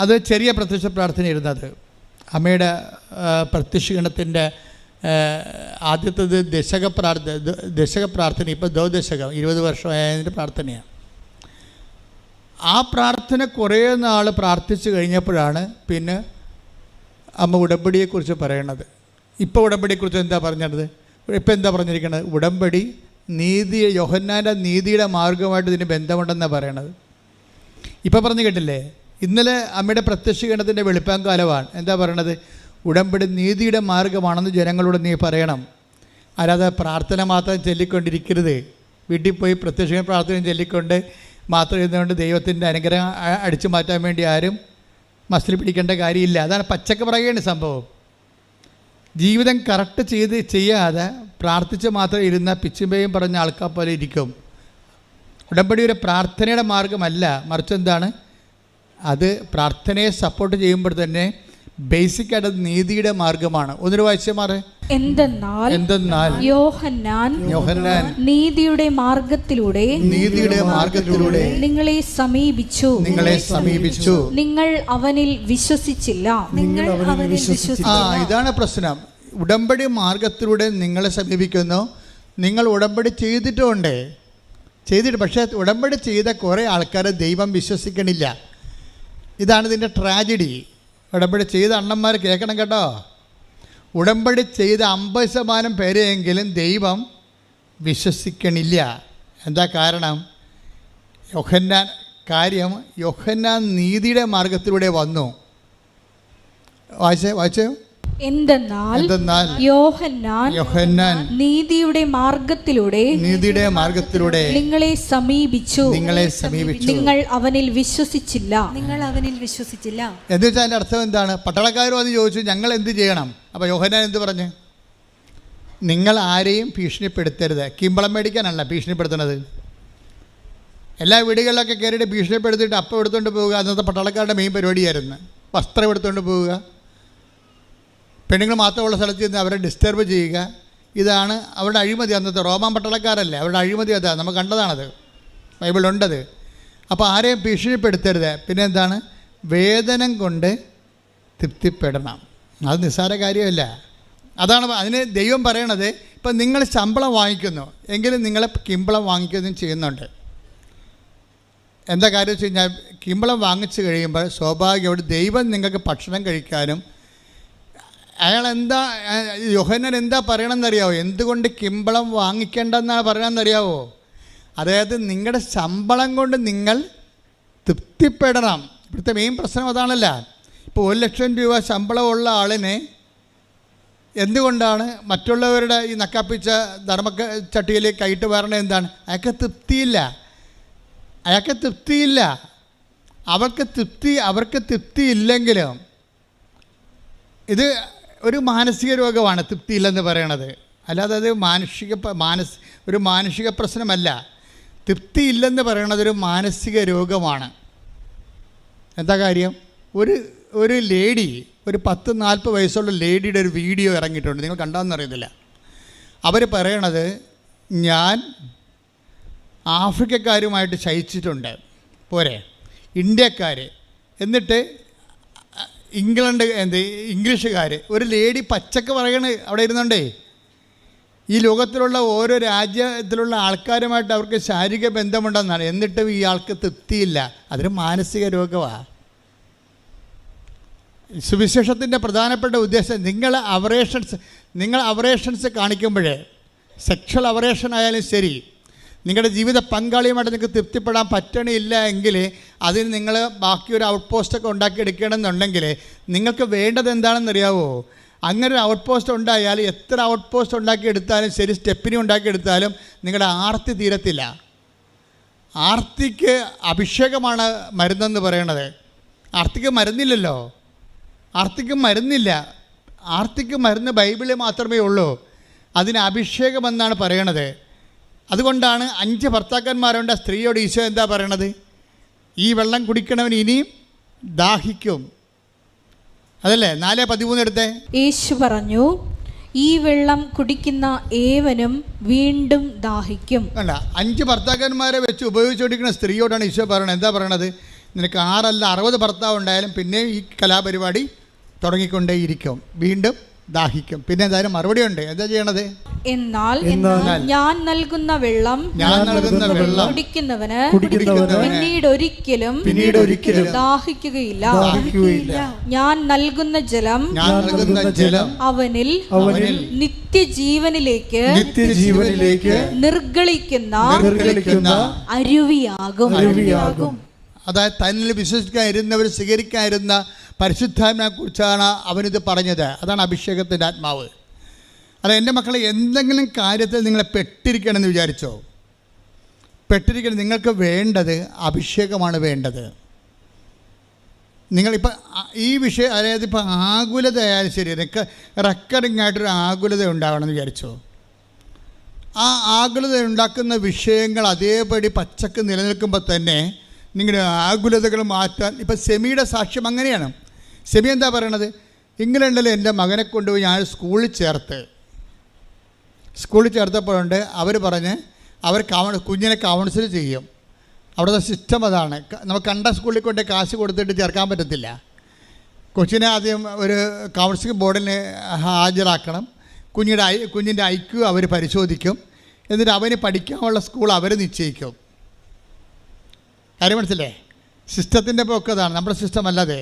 അത് ചെറിയ പ്രത്യക്ഷ പ്രാർത്ഥന ഇരുന്നത്. അമ്മയുടെ പ്രത്യക്ഷീകരണത്തിൻ്റെ ആദ്യത്തേത് ദശക പ്രാർത്ഥന, ഇപ്പോൾ ദശകം 20 വർഷമായതിൻ്റെ പ്രാർത്ഥനയാണ്. ആ പ്രാർത്ഥന കുറേ നാൾ പ്രാർത്ഥിച്ചു കഴിഞ്ഞപ്പോഴാണ് പിന്നെ അമ്മ ഉടമ്പടിയെക്കുറിച്ച് പറയണത്. ഇപ്പോൾ ഉടമ്പടിയെക്കുറിച്ച് എന്താ പറഞ്ഞത്? ഇപ്പോൾ എന്താ പറഞ്ഞിരിക്കുന്നത്? ഉടമ്പടി യോഹന്നാൻ്റെ നീതിയുടെ മാർഗമായിട്ട് ഇതിന് ബന്ധമുണ്ടെന്നാണ് പറയണത്. ഇപ്പോൾ പറഞ്ഞു കേട്ടില്ലേ, ഇന്നലെ അമ്മയുടെ പ്രത്യക്ഷീകരണത്തിൻ്റെ വെളിപ്പാൻ കാലമാണ്. എന്താ പറയണത്? ഉടമ്പടി നീതിയുടെ മാർഗമാണെന്ന് ജനങ്ങളോട് നീ പറയണം. അല്ലാതെ പ്രാർത്ഥന മാത്രം ചൊല്ലിക്കൊണ്ടിരിക്കരുത്. വീട്ടിൽ പോയി പ്രത്യക്ഷീകരണ പ്രാർത്ഥന ചൊല്ലിക്കൊണ്ട് മാത്രം ഇരുന്നുകൊണ്ട് ദൈവത്തിൻ്റെ അനുഗ്രഹം അടിച്ചു മാറ്റാൻ വേണ്ടി ആരും മസിൽ പിടിക്കേണ്ട കാര്യമില്ല. അതാണ് പച്ചക്ക് പറയുകയാണ് സംഭവം. ജീവിതം കറക്റ്റ് ചെയ്യാതെ പ്രാർത്ഥിച്ച് മാത്രം ഇരുന്ന പിച്ചുമ്പയും പറഞ്ഞ ആൾക്കാർ പോലെ ഇരിക്കും. ഉടമ്പടി ഒരു പ്രാർത്ഥനയുടെ മാർഗമല്ല, മറിച്ച് എന്താണ്? അത് പ്രാർത്ഥനയെ സപ്പോർട്ട് ചെയ്യുമ്പോൾ തന്നെ ബേസിക്കായിട്ട് നീതിയുടെ മാർഗമാണ്. ഒന്നൊരു വായിച്ചമാറ്. എന്തെന്നാൽ യോഹന്നാൻ നീതിയുടെ മാർഗത്തിലൂടെ നിങ്ങളെ സമീപിച്ചു നിങ്ങൾ അവനിൽ വിശ്വസിച്ചില്ല. ഇതാണ് പ്രശ്നം. ഉടമ്പടി മാർഗത്തിലൂടെ നിങ്ങളെ സമീപിക്കുന്നു. നിങ്ങൾ ഉടമ്പടി ചെയ്തിട്ട് പക്ഷേ ഉടമ്പടി ചെയ്ത കുറേ ആൾക്കാരെ ദൈവം വിശ്വസിക്കണില്ല. ഇതാണ് ഇതിൻ്റെ ട്രാജഡി. ഉടമ്പടി ചെയ്ത അണ്ണന്മാർ കേൾക്കണം കേട്ടോ. ഉടമ്പടി ചെയ്ത 50% പേരെയെങ്കിലും ദൈവം വിശ്വസിക്കണില്ല. എന്താ കാരണം? യോഹന്നാൻ നീതിയുടെ മാർഗത്തിലൂടെ വന്നു. വായിച്ചേ. എന്തെന്നാൽ യോഹന്നാൻ നീതിയുടെ മാർഗത്തിലൂടെ നിങ്ങളെ സമീപിച്ചു നിങ്ങൾ അവനിൽ വിശ്വസിച്ചില്ല. എന്ന് വെച്ചാൽ അതിൻ്റെ അർത്ഥം എന്താണ്? പട്ടാളക്കാർ വന്ന് ചോദിച്ചു ഞങ്ങൾ എന്ത് ചെയ്യണം? അപ്പോൾ യോഹന്നാൻ എന്ത് പറഞ്ഞു? നിങ്ങൾ ആരെയും ഭീഷണിപ്പെടുത്തരുത്. കിമ്പളം മേടിക്കാനല്ല ഭീഷണിപ്പെടുത്തുന്നത്. എല്ലാ വീടുകളിലൊക്കെ കയറിയിട്ട് ഭീഷണിപ്പെടുത്തിയിട്ട് അപ്പം എടുത്തുകൊണ്ട് പോവുക. അന്നത്തെ പട്ടാളക്കാരുടെ മെയിൻ പരിപാടിയായിരുന്നു. വസ്ത്രം എടുത്തുകൊണ്ട് പോവുക, പെണ്ണുങ്ങൾ മാത്രമുള്ള സ്ഥലത്ത് നിന്ന് അവരെ ഡിസ്റ്റർബ് ചെയ്യുക. ഇതാണ് അവരുടെ അഴിമതി. അന്നത്തെ റോമാൻ പട്ടാളക്കാരല്ലേ, അവരുടെ അഴിമതി അതാ. നമുക്ക് കണ്ടതാണത്, ബൈബിളുണ്ടത്. അപ്പോൾ ആരെയും ഭീഷണിപ്പെടുത്തരുത്. പിന്നെ എന്താണ്? വേതനം കൊണ്ട് തൃപ്തിപ്പെടണം. അത് നിസ്സാര കാര്യമല്ല. അതാണ് അതിന് ദൈവം പറയണത്. ഇപ്പം നിങ്ങൾ ശമ്പളം വാങ്ങിക്കുന്നു എങ്കിലും നിങ്ങളെ കിമ്പളം വാങ്ങിക്കുകയും ചെയ്യുന്നുണ്ട്. എന്താ കാര്യം വെച്ച് കഴിഞ്ഞാൽ കിമ്പളം വാങ്ങിച്ചു കഴിയുമ്പോൾ സ്വാഭാവികമായിട്ട് ദൈവം നിങ്ങൾക്ക് ഭക്ഷണം കഴിക്കാനും യോഹന്നാൻ എന്താ പറയണമെന്നറിയാവോ? എന്തുകൊണ്ട് കിമ്പളം വാങ്ങിക്കേണ്ടെന്നാണ് പറയണമെന്നറിയാവോ? അതായത് നിങ്ങളുടെ ശമ്പളം കൊണ്ട് നിങ്ങൾ തൃപ്തിപ്പെടണം. ഇവിടുത്തെ മെയിൻ പ്രശ്നം അതാണല്ല. ഇപ്പോൾ 1,00,000 രൂപ ശമ്പളമുള്ള ആളിനെ എന്തുകൊണ്ടാണ് മറ്റുള്ളവരുടെ ഈ നക്കാപ്പിച്ച ചട്ടിയിലേക്ക് കൈയിട്ട് വരണത്? എന്താണ്? അയാൾക്ക് തൃപ്തിയില്ല. അവർക്ക് തൃപ്തി ഇല്ലെങ്കിലും ഇത് ഒരു മാനസിക രോഗമാണ് തൃപ്തിയില്ലെന്ന് പറയണത്. അല്ലാതെ അത് ഒരു മാനുഷിക പ്രശ്നമല്ല. തൃപ്തിയില്ലെന്ന് പറയണത് ഒരു മാനസിക രോഗമാണ്. എന്താ കാര്യം? ഒരു ലേഡി, ഒരു 10-40 വയസ്സുള്ള ലേഡിയുടെ ഒരു വീഡിയോ ഇറങ്ങിയിട്ടുണ്ട്. നിങ്ങൾ കണ്ടാന്നറിയത്തില്ല. അവർ പറയണത് ഞാൻ ആഫ്രിക്കക്കാരുമായിട്ട് ശയിച്ചിട്ടുണ്ട്, പോരെ ഇന്ത്യക്കാർ, എന്നിട്ട് ഇംഗ്ലീഷുകാർ. ഒരു ലേഡി പച്ചക്ക് പറയണ അവിടെ ഇരുന്നുണ്ടേ. ഈ ലോകത്തിലുള്ള ഓരോ രാജ്യത്തിലുള്ള ആൾക്കാരുമായിട്ട് അവർക്ക് ശാരീരിക ബന്ധമുണ്ടെന്നാണ്. എന്നിട്ടും ഈ ആൾക്ക് തൃപ്തിയില്ല. അതൊരു മാനസിക രോഗമാണ്. സുവിശേഷത്തിൻ്റെ പ്രധാനപ്പെട്ട ഉദ്ദേശം നിങ്ങൾ അവറേഷൻസ് കാണിക്കുമ്പോഴേ, സെക്ഷൽ അവറേഷൻ ആയാലും ശരി, നിങ്ങളുടെ ജീവിത പങ്കാളിയുമായിട്ട് നിങ്ങൾക്ക് തൃപ്തിപ്പെടാൻ പറ്റണില്ല എങ്കിൽ അതിന് നിങ്ങൾ ബാക്കി ഒരു ഔട്ട് പോസ്റ്റൊക്കെ ഉണ്ടാക്കിയെടുക്കണമെന്നുണ്ടെങ്കിൽ നിങ്ങൾക്ക് വേണ്ടത് എന്താണെന്നറിയാവോ? അങ്ങനെ ഒരു ഔട്ട് പോസ്റ്റ് ഉണ്ടായാൽ എത്ര ഔട്ട് പോസ്റ്റ് ഉണ്ടാക്കിയെടുത്താലും ശരി, സ്റ്റെപ്പിനി ഉണ്ടാക്കിയെടുത്താലും നിങ്ങളുടെ ആർത്തി തീരത്തില്ല. ആർത്തിക്ക് അഭിഷേകമാണ് മരുന്നെന്ന് പറയണത്. ആർത്തിക്ക് മരുന്നില്ലല്ലോ. ആർത്തിക്ക് മരുന്ന് ബൈബിളിൽ മാത്രമേ ഉള്ളൂ. അതിന് അഭിഷേകമെന്നാണ് പറയണത്. അതുകൊണ്ടാണ് 5 ഭർത്താക്കന്മാരുണ്ട്. സ്ത്രീയോട് ഈശോ എന്താ പറയണത്? ഈ വെള്ളം കുടിക്കണവൻ ഇനിയും ദാഹിക്കും. അതല്ലേ 4:13 എടുത്തേ. യേശു പറഞ്ഞു, ഈ വെള്ളം കുടിക്കുന്ന ഏവനും വീണ്ടും ദാഹിക്കും. അല്ല, 5 ഭർത്താക്കന്മാരെ വെച്ച് ഉപയോഗിച്ചുകൊണ്ടിരിക്കുന്ന സ്ത്രീയോടാണ് ഈശോ പറയണത്. എന്താ പറയണത്? നിനക്ക് 6 അല്ല 60 ഭർത്താവ് ഉണ്ടായാലും പിന്നെ ഈ കലാപരിപാടി തുടങ്ങിക്കൊണ്ടേയിരിക്കും, വീണ്ടും ദാഹിക്കും. പിന്നെ എന്തായാലും മറുപടി ഉണ്ട്. എന്താ ചെയ്യണത്? എന്നാൽ ഞാൻ നൽകുന്ന വെള്ളം കുടിക്കുന്നവന് പിന്നീട് ഒരിക്കലും ദാഹിക്കുകയില്ല. ഞാൻ നൽകുന്ന ജലം അവനിൽ നിത്യജീവനിലേക്ക് നിർഗളിക്കുന്ന അരുവിയാകും. അതായത് തന്നിൽ വിശ്വസിക്കാനിരുന്നവർ സ്വീകരിക്കാനിരുന്ന പരിശുദ്ധാത്മാവിനെക്കുറിച്ചാണ് അവനിത് പറഞ്ഞത്. അതാണ് അഭിഷേകത്തിൻ്റെ ആത്മാവ്. അത് എൻ്റെ മക്കളെ, എന്തെങ്കിലും കാര്യത്തിൽ നിങ്ങളെ പെട്ടിരിക്കണമെന്ന് വിചാരിച്ചോ? പെട്ടിരിക്കണം. നിങ്ങൾക്ക് വേണ്ടത് അഭിഷേകമാണ് വേണ്ടത്. നിങ്ങളിപ്പോൾ ഈ വിഷയം, അതായത് ഇപ്പോൾ ആകുലത ആയാലും ശരി, റെക്കറിങ് ആയിട്ടൊരു ആകുലത ഉണ്ടാകണമെന്ന് വിചാരിച്ചോ? ആ ആകുലത ഉണ്ടാക്കുന്ന വിഷയങ്ങൾ അതേപടി പച്ചക്ക് നിലനിൽക്കുമ്പോൾ തന്നെ നിങ്ങളുടെ ആകുലതകൾ മാറ്റാൻ, ഇപ്പം സെമിയുടെ സാക്ഷ്യം അങ്ങനെയാണ്. സെമി എന്താ പറയണത്? ഇങ്ങനെയുണ്ടല്ലോ, എൻ്റെ മകനെ കൊണ്ടുപോയി ഞാൻ സ്കൂളിൽ ചേർത്തപ്പോഴുണ്ട് അവർ പറഞ്ഞ് അവർ കുഞ്ഞിനെ കൗൺസിൽ ചെയ്യും. അവിടുത്തെ സിസ്റ്റം അതാണ്. നമുക്ക് കണ്ട സ്കൂളിൽ കൊണ്ട് കാശ് കൊടുത്തിട്ട് ചേർക്കാൻ പറ്റത്തില്ല. കൊച്ചിനെ ആദ്യം ഒരു കൗൺസിലിംഗ് ബോർഡിന് ഹാജരാക്കണം. കുഞ്ഞിൻ്റെ IQ അവർ പരിശോധിക്കും. എന്നിട്ട് അവന് പഠിക്കാനുള്ള സ്കൂൾ അവർ നിശ്ചയിക്കും. കാര്യം മനസ്സില്ലേ? സിസ്റ്റത്തിൻ്റെ പോക്കതാണ്, നമ്മുടെ സിസ്റ്റം അല്ലാതെ.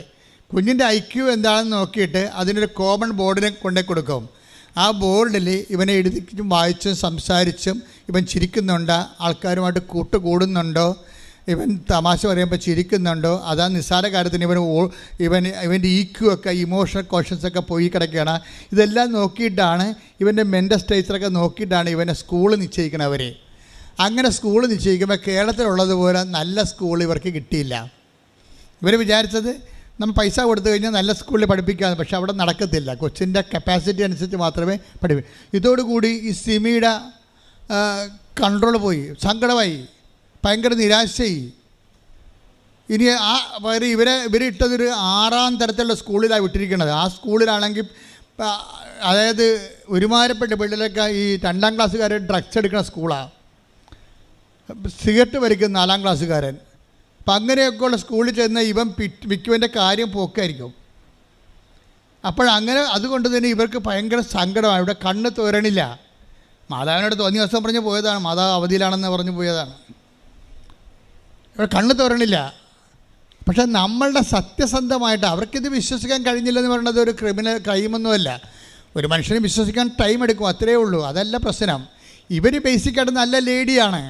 കുഞ്ഞിൻ്റെ IQ എന്താണെന്ന് നോക്കിയിട്ട് അതിനൊരു കോമൺ ബോർഡിനെ കൊണ്ടേ കൊടുക്കും. ആ ബോർഡിൽ ഇവനെ എഴുതിച്ചും വായിച്ചും സംസാരിച്ചും ഇവൻ ചിരിക്കുന്നുണ്ടോ, ആൾക്കാരുമായിട്ട് കൂട്ടുകൂടുന്നുണ്ടോ, ഇവൻ തമാശ പറയുമ്പോൾ ചിരിക്കുന്നുണ്ടോ, അതാ നിസ്സാര കാര്യത്തിന് ഇവൻ്റെ EQ ഒക്കെ, ഇമോഷണൽ കോഷൻസൊക്കെ പോയി കിടക്കുകയാണ്. ഇതെല്ലാം നോക്കിയിട്ടാണ്, ഇവൻ്റെ മെൻ്റൽ സ്റ്റേച്ചറൊക്കെ നോക്കിയിട്ടാണ് ഇവൻ്റെ സ്കൂൾ നിശ്ചയിക്കണവർ. അങ്ങനെ സ്കൂൾ നിശ്ചയിക്കുമ്പോൾ കേരളത്തിലുള്ളതുപോലെ നല്ല സ്കൂൾ ഇവർക്ക് കിട്ടിയില്ല. ഇവർ വിചാരിച്ചത് നമ്മൾ പൈസ കൊടുത്തു കഴിഞ്ഞാൽ നല്ല സ്കൂളിൽ പഠിപ്പിക്കാമെന്ന്. പക്ഷെ അവിടെ നടക്കത്തില്ല. കൊച്ചിൻ്റെ കപ്പാസിറ്റി അനുസരിച്ച് മാത്രമേ പഠിപ്പിക്കൂ. ഇതോടുകൂടി ഈ സിമിയുടെ കൺട്രോൾ പോയി, സങ്കടമായി, ഭയങ്കര നിരാശയായി. ഇനി ഇവരിട്ടതൊരു 6ാം തരത്തിലുള്ള സ്കൂളിലാണ് വിട്ടിരിക്കുന്നത്. ആ സ്കൂളിലാണെങ്കിൽ അതായത് ഒരുമാരപ്പെട്ട പിള്ളേരൊക്കെ ഈ 2ാം ക്ലാസ്സുകാരൻ ഡ്രഗ്സ് എടുക്കുന്ന സ്കൂളാണ്. സിഗരറ്റ് വലിക്കുന്ന 4ാം ക്ലാസ്സുകാരൻ. അപ്പം അങ്ങനെയൊക്കെയുള്ള സ്കൂളിൽ ചെന്ന് ഇവൻ മിക്കുവൻ്റെ കാര്യം പോക്കായിരിക്കും. അപ്പോഴങ്ങനെ അതുകൊണ്ട് തന്നെ ഇവർക്ക് ഭയങ്കര സങ്കടമാണ്. ഇവിടെ കണ്ണ് തോരണില്ല. മാതാവിനോട് തോന്നിയ ദിവസം പറഞ്ഞ് പോയതാണ്, മാതാവ് അവധിയിലാണെന്ന് പറഞ്ഞു പോയതാണ്. ഇവിടെ കണ്ണ് തോരണില്ല. പക്ഷേ നമ്മളുടെ സത്യസന്ധമായിട്ട് അവർക്കിത് വിശ്വസിക്കാൻ കഴിഞ്ഞില്ലെന്ന് പറയുന്നത് ഒരു ക്രൈമൊന്നുമല്ല. ഒരു മനുഷ്യനെ വിശ്വസിക്കാൻ ടൈം എടുക്കും, അത്രയേ ഉള്ളൂ. അതല്ല പ്രശ്നം. ഇവർ ബേസിക്കായിട്ട് നല്ല ലേഡിയാണ്.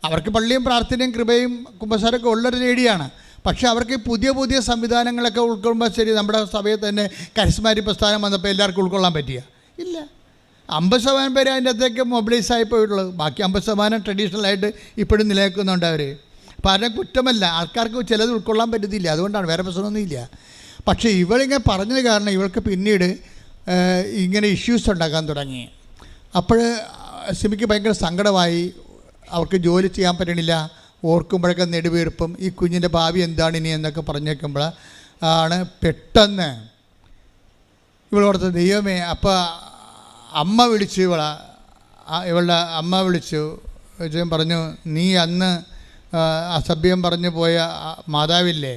അവർക്ക് പള്ളിയും പ്രാർത്ഥനയും കൃപയും കുമ്പസാരമൊക്കെ ഉള്ളൊരു ലേഡിയാണ്. പക്ഷേ അവർക്ക് പുതിയ പുതിയ സംവിധാനങ്ങളൊക്കെ ഉൾക്കൊള്ളുമ്പോൾ ശരി, നമ്മുടെ സഭയിൽ തന്നെ കരിസ്മാറ്റിക് പ്രസ്ഥാനം വന്നപ്പോൾ എല്ലാവർക്കും ഉൾക്കൊള്ളാൻ പറ്റിയ ഇല്ല. 50% പേര് അതിൻ്റെ അകത്തേക്ക് മൊബിലൈസ് ആയി പോയിട്ടുള്ളൂ. ബാക്കി 50% ട്രഡീഷണലായിട്ട് ഇപ്പോഴും നിലനിൽക്കുന്നുണ്ട് അവർ. അപ്പോൾ ആരുടെ കുറ്റമല്ല, ആൾക്കാർക്ക് ചിലത് ഉൾക്കൊള്ളാൻ പറ്റത്തില്ല, അതുകൊണ്ടാണ്, വേറെ പ്രശ്നമൊന്നുമില്ല. പക്ഷേ ഇവളിങ്ങനെ പറഞ്ഞത് കാരണം ഇവൾക്ക് പിന്നീട് ഇങ്ങനെ ഇഷ്യൂസ് ഉണ്ടാക്കാൻ തുടങ്ങി. അപ്പോൾ സിമിക്ക് ഭയങ്കര സങ്കടമായി. അവർക്ക് ജോലി ചെയ്യാൻ പറ്റണില്ല. ഓർക്കുമ്പോഴൊക്കെ നെടുവീർപ്പും, ഈ കുഞ്ഞിൻ്റെ ഭാവി എന്താണ് ഇനി എന്നൊക്കെ പറഞ്ഞേക്കുമ്പോൾ ആണ് പെട്ടെന്ന് ഇവളോടത്ത് ദൈവമേ. അപ്പോൾ അമ്മ വിളിച്ചു, ഇവളുടെ അമ്മ വിളിച്ചു പറഞ്ഞു, നീ അന്ന് അസഭ്യം പറഞ്ഞു പോയ മാതാവില്ലേ,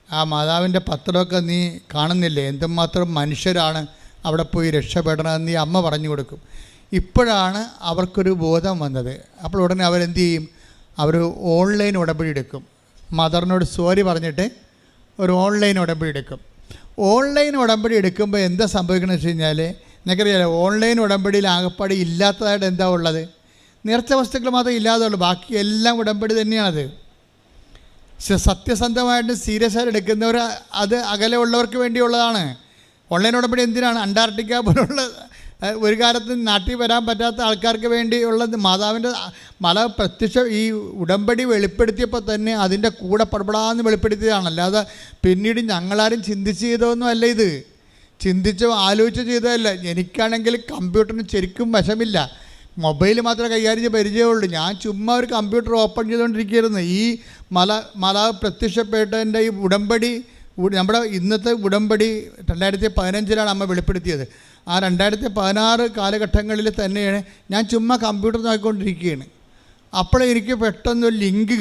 ആ മാതാവിൻ്റെ പത്രമൊക്കെ നീ കാണുന്നില്ലേ, എന്തുമാത്രം മനുഷ്യരാണ് അവിടെ പോയി രക്ഷപ്പെടണമെന്ന് നീ അമ്മ പറഞ്ഞു കൊടുക്കും. ഇപ്പോഴാണ് അവർക്കൊരു ബോധം വന്നത്. അപ്പോൾ ഉടനെ അവരെന്ത് ചെയ്യും? അവർ ഓൺലൈൻ ഉടമ്പടി എടുക്കും. മദറിനോട് സോറി പറഞ്ഞിട്ട് ഒരു ഓൺലൈൻ ഉടമ്പടി എടുക്കും. ഓൺലൈൻ ഉടമ്പടി എടുക്കുമ്പോൾ എന്താ സംഭവിക്കണമെന്ന് വെച്ച് കഴിഞ്ഞാൽ, നിനക്കറിയാലോ, ഓൺലൈൻ ഉടമ്പടിയിൽ ആകപ്പാടി ഇല്ലാത്തതായിട്ട് എന്താ ഉള്ളത്? നേർച്ച വസ്തുക്കൾ മാത്രമേ ഇല്ലാതുള്ളൂ, ബാക്കി എല്ലാം ഉടമ്പടി തന്നെയാണത്. സത്യസന്ധമായിട്ട് സീരിയസ് ആയിട്ട് എടുക്കുന്നവർ അത് അകലെ ഉള്ളവർക്ക് വേണ്ടിയുള്ളതാണ്. ഓൺലൈൻ ഉടമ്പടി എന്തിനാണ്? അന്റാർട്ടിക്ക പോലുള്ള ഒരു കാലത്ത് നാട്ടിൽ വരാൻ പറ്റാത്ത ആൾക്കാർക്ക് വേണ്ടിയുള്ളത്. മാതാവിൻ്റെ ഈ ഉടമ്പടി വെളിപ്പെടുത്തിയപ്പോൾ തന്നെ അതിൻ്റെ കൂടെ പടപടാന്ന് വെളിപ്പെടുത്തിയതാണ്. അല്ലാതെ പിന്നീട് ഞങ്ങളാരും ചിന്തിച്ച് ചെയ്തതൊന്നും അല്ല. ഇത് ചിന്തിച്ച് ആലോചിച്ച് ചെയ്തതല്ല. എനിക്കാണെങ്കിൽ കമ്പ്യൂട്ടറിന് ശരിക്കും വശമില്ല, മൊബൈൽ മാത്രമേ കൈകാര്യം പരിചയമുള്ളൂ. ഞാൻ ചുമ്മാ ഒരു കമ്പ്യൂട്ടർ ഓപ്പൺ ചെയ്തുകൊണ്ടിരിക്കുകയായിരുന്നു. ഈ മാതാവ് പ്രത്യക്ഷപ്പെട്ടതിൻ്റെ ഈ ഉടമ്പടി, നമ്മുടെ ഇന്നത്തെ ഉടമ്പടി 2015 അമ്മ വെളിപ്പെടുത്തിയത്. ആ 2016 കാലഘട്ടങ്ങളിൽ തന്നെയാണ് ഞാൻ ചുമ്മാ കമ്പ്യൂട്ടർ നോക്കിക്കൊണ്ടിരിക്കുകയാണ്. അപ്പോഴേ എനിക്ക് പെട്ടെന്നൊരു ലിങ്ക്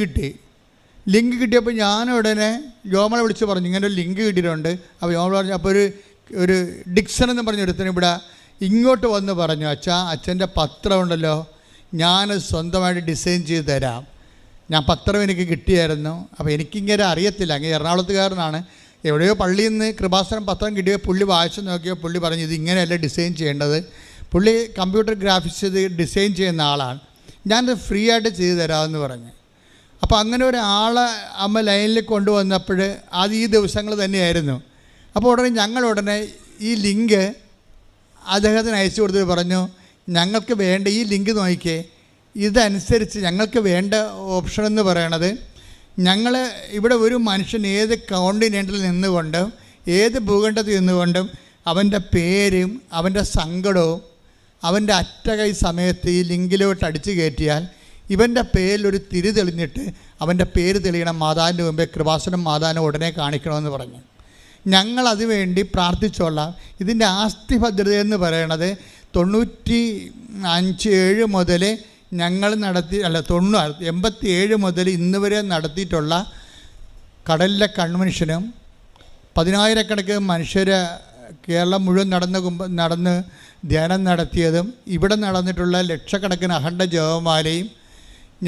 കിട്ടിയപ്പോൾ ഞാൻ ഉടനെ യോമളെ വിളിച്ച് പറഞ്ഞു, ഇങ്ങനെ ഒരു ലിങ്ക് കിട്ടിയിട്ടുണ്ട്. അപ്പോൾ യോമള പറഞ്ഞു, അപ്പോൾ ഒരു ഡിക്സൺ എന്ന് പറഞ്ഞ ഒരുത്തന് ഇവിടെ ഇങ്ങോട്ട് വന്ന് പറഞ്ഞു, അച്ഛൻ്റെ പത്രം ഉണ്ടല്ലോ, ഞാനത് സ്വന്തമായിട്ട് ഡിസൈൻ ചെയ്ത് തരാം. ഞാൻ പത്രം എനിക്ക് കിട്ടിയായിരുന്നു. അപ്പോൾ എനിക്കിങ്ങനെ അറിയത്തില്ല, അങ്ങനെ എറണാകുളത്തുകാരനാണ്. എവിടെയോ പള്ളിയിൽ നിന്ന് കൃപാസനം പത്രം കിട്ടിയോ പുള്ളി വായിച്ച് നോക്കിയോ പുള്ളി പറഞ്ഞു, ഇത് ഇങ്ങനെയല്ല ഡിസൈൻ ചെയ്യേണ്ടത്. പുള്ളി കമ്പ്യൂട്ടർ ഗ്രാഫിക്സ് ചെയ്ത് ഡിസൈൻ ചെയ്യുന്ന ആളാണ്. ഞാനത് ഫ്രീ ആയിട്ട് ചെയ്തു തരാമെന്ന് പറഞ്ഞു. അപ്പോൾ അങ്ങനെ ഒരാളെ അമ്മ ലൈനിൽ കൊണ്ടുവന്നപ്പോൾ അത് ഈ ദിവസങ്ങൾ തന്നെയായിരുന്നു. അപ്പോൾ ഉടനെ ഈ ലിങ്ക് അദ്ദേഹത്തിന് അയച്ചു കൊടുത്തിട്ട് പറഞ്ഞു, ഞങ്ങൾക്ക് വേണ്ട ഈ ലിങ്ക് നോക്കിക്കേ, ഇതനുസരിച്ച് ഞങ്ങൾക്ക് വേണ്ട ഓപ്ഷൻ എന്ന് പറയണത്, ഞങ്ങൾ ഇവിടെ ഒരു മനുഷ്യൻ ഏത് കോണ്ടിനെൻറ്റിൽ നിന്നുകൊണ്ടും ഏത് ഭൂഖണ്ഡത്തിൽ നിന്നുകൊണ്ടും അവൻ്റെ പേരും അവൻ്റെ സങ്കടവും അവൻ്റെ അറ്റകൈ സമയത്ത് ഈ ലിങ്കിലോട്ട് അടിച്ചു കയറ്റിയാൽ ഇവൻ്റെ പേരിലൊരു തിരി തെളിഞ്ഞിട്ട് അവൻ്റെ പേര് തെളിയണം മാതാവിൻ്റെ മുമ്പേ കൃപാസനം മാതാവിനെ ഉടനെ കാണിക്കണമെന്ന് പറഞ്ഞു. ഞങ്ങളത് വേണ്ടി പ്രാർത്ഥിച്ചോളാം. ഇതിൻ്റെ ആസ്തി ഭദ്രതയെന്ന് പറയണത് 97 മുതൽ ഞങ്ങൾ 87 മുതൽ ഇന്ന് വരെ നടത്തിയിട്ടുള്ള കടലിലെ കൺവെൻഷനും 10,000 മനുഷ്യരെ കേരളം മുഴുവൻ നടന്ന് ധ്യാനം നടത്തിയതും ഇവിടെ നടന്നിട്ടുള്ള ലക്ഷക്കണക്കിന് അഖണ്ഡ ജപമാലയും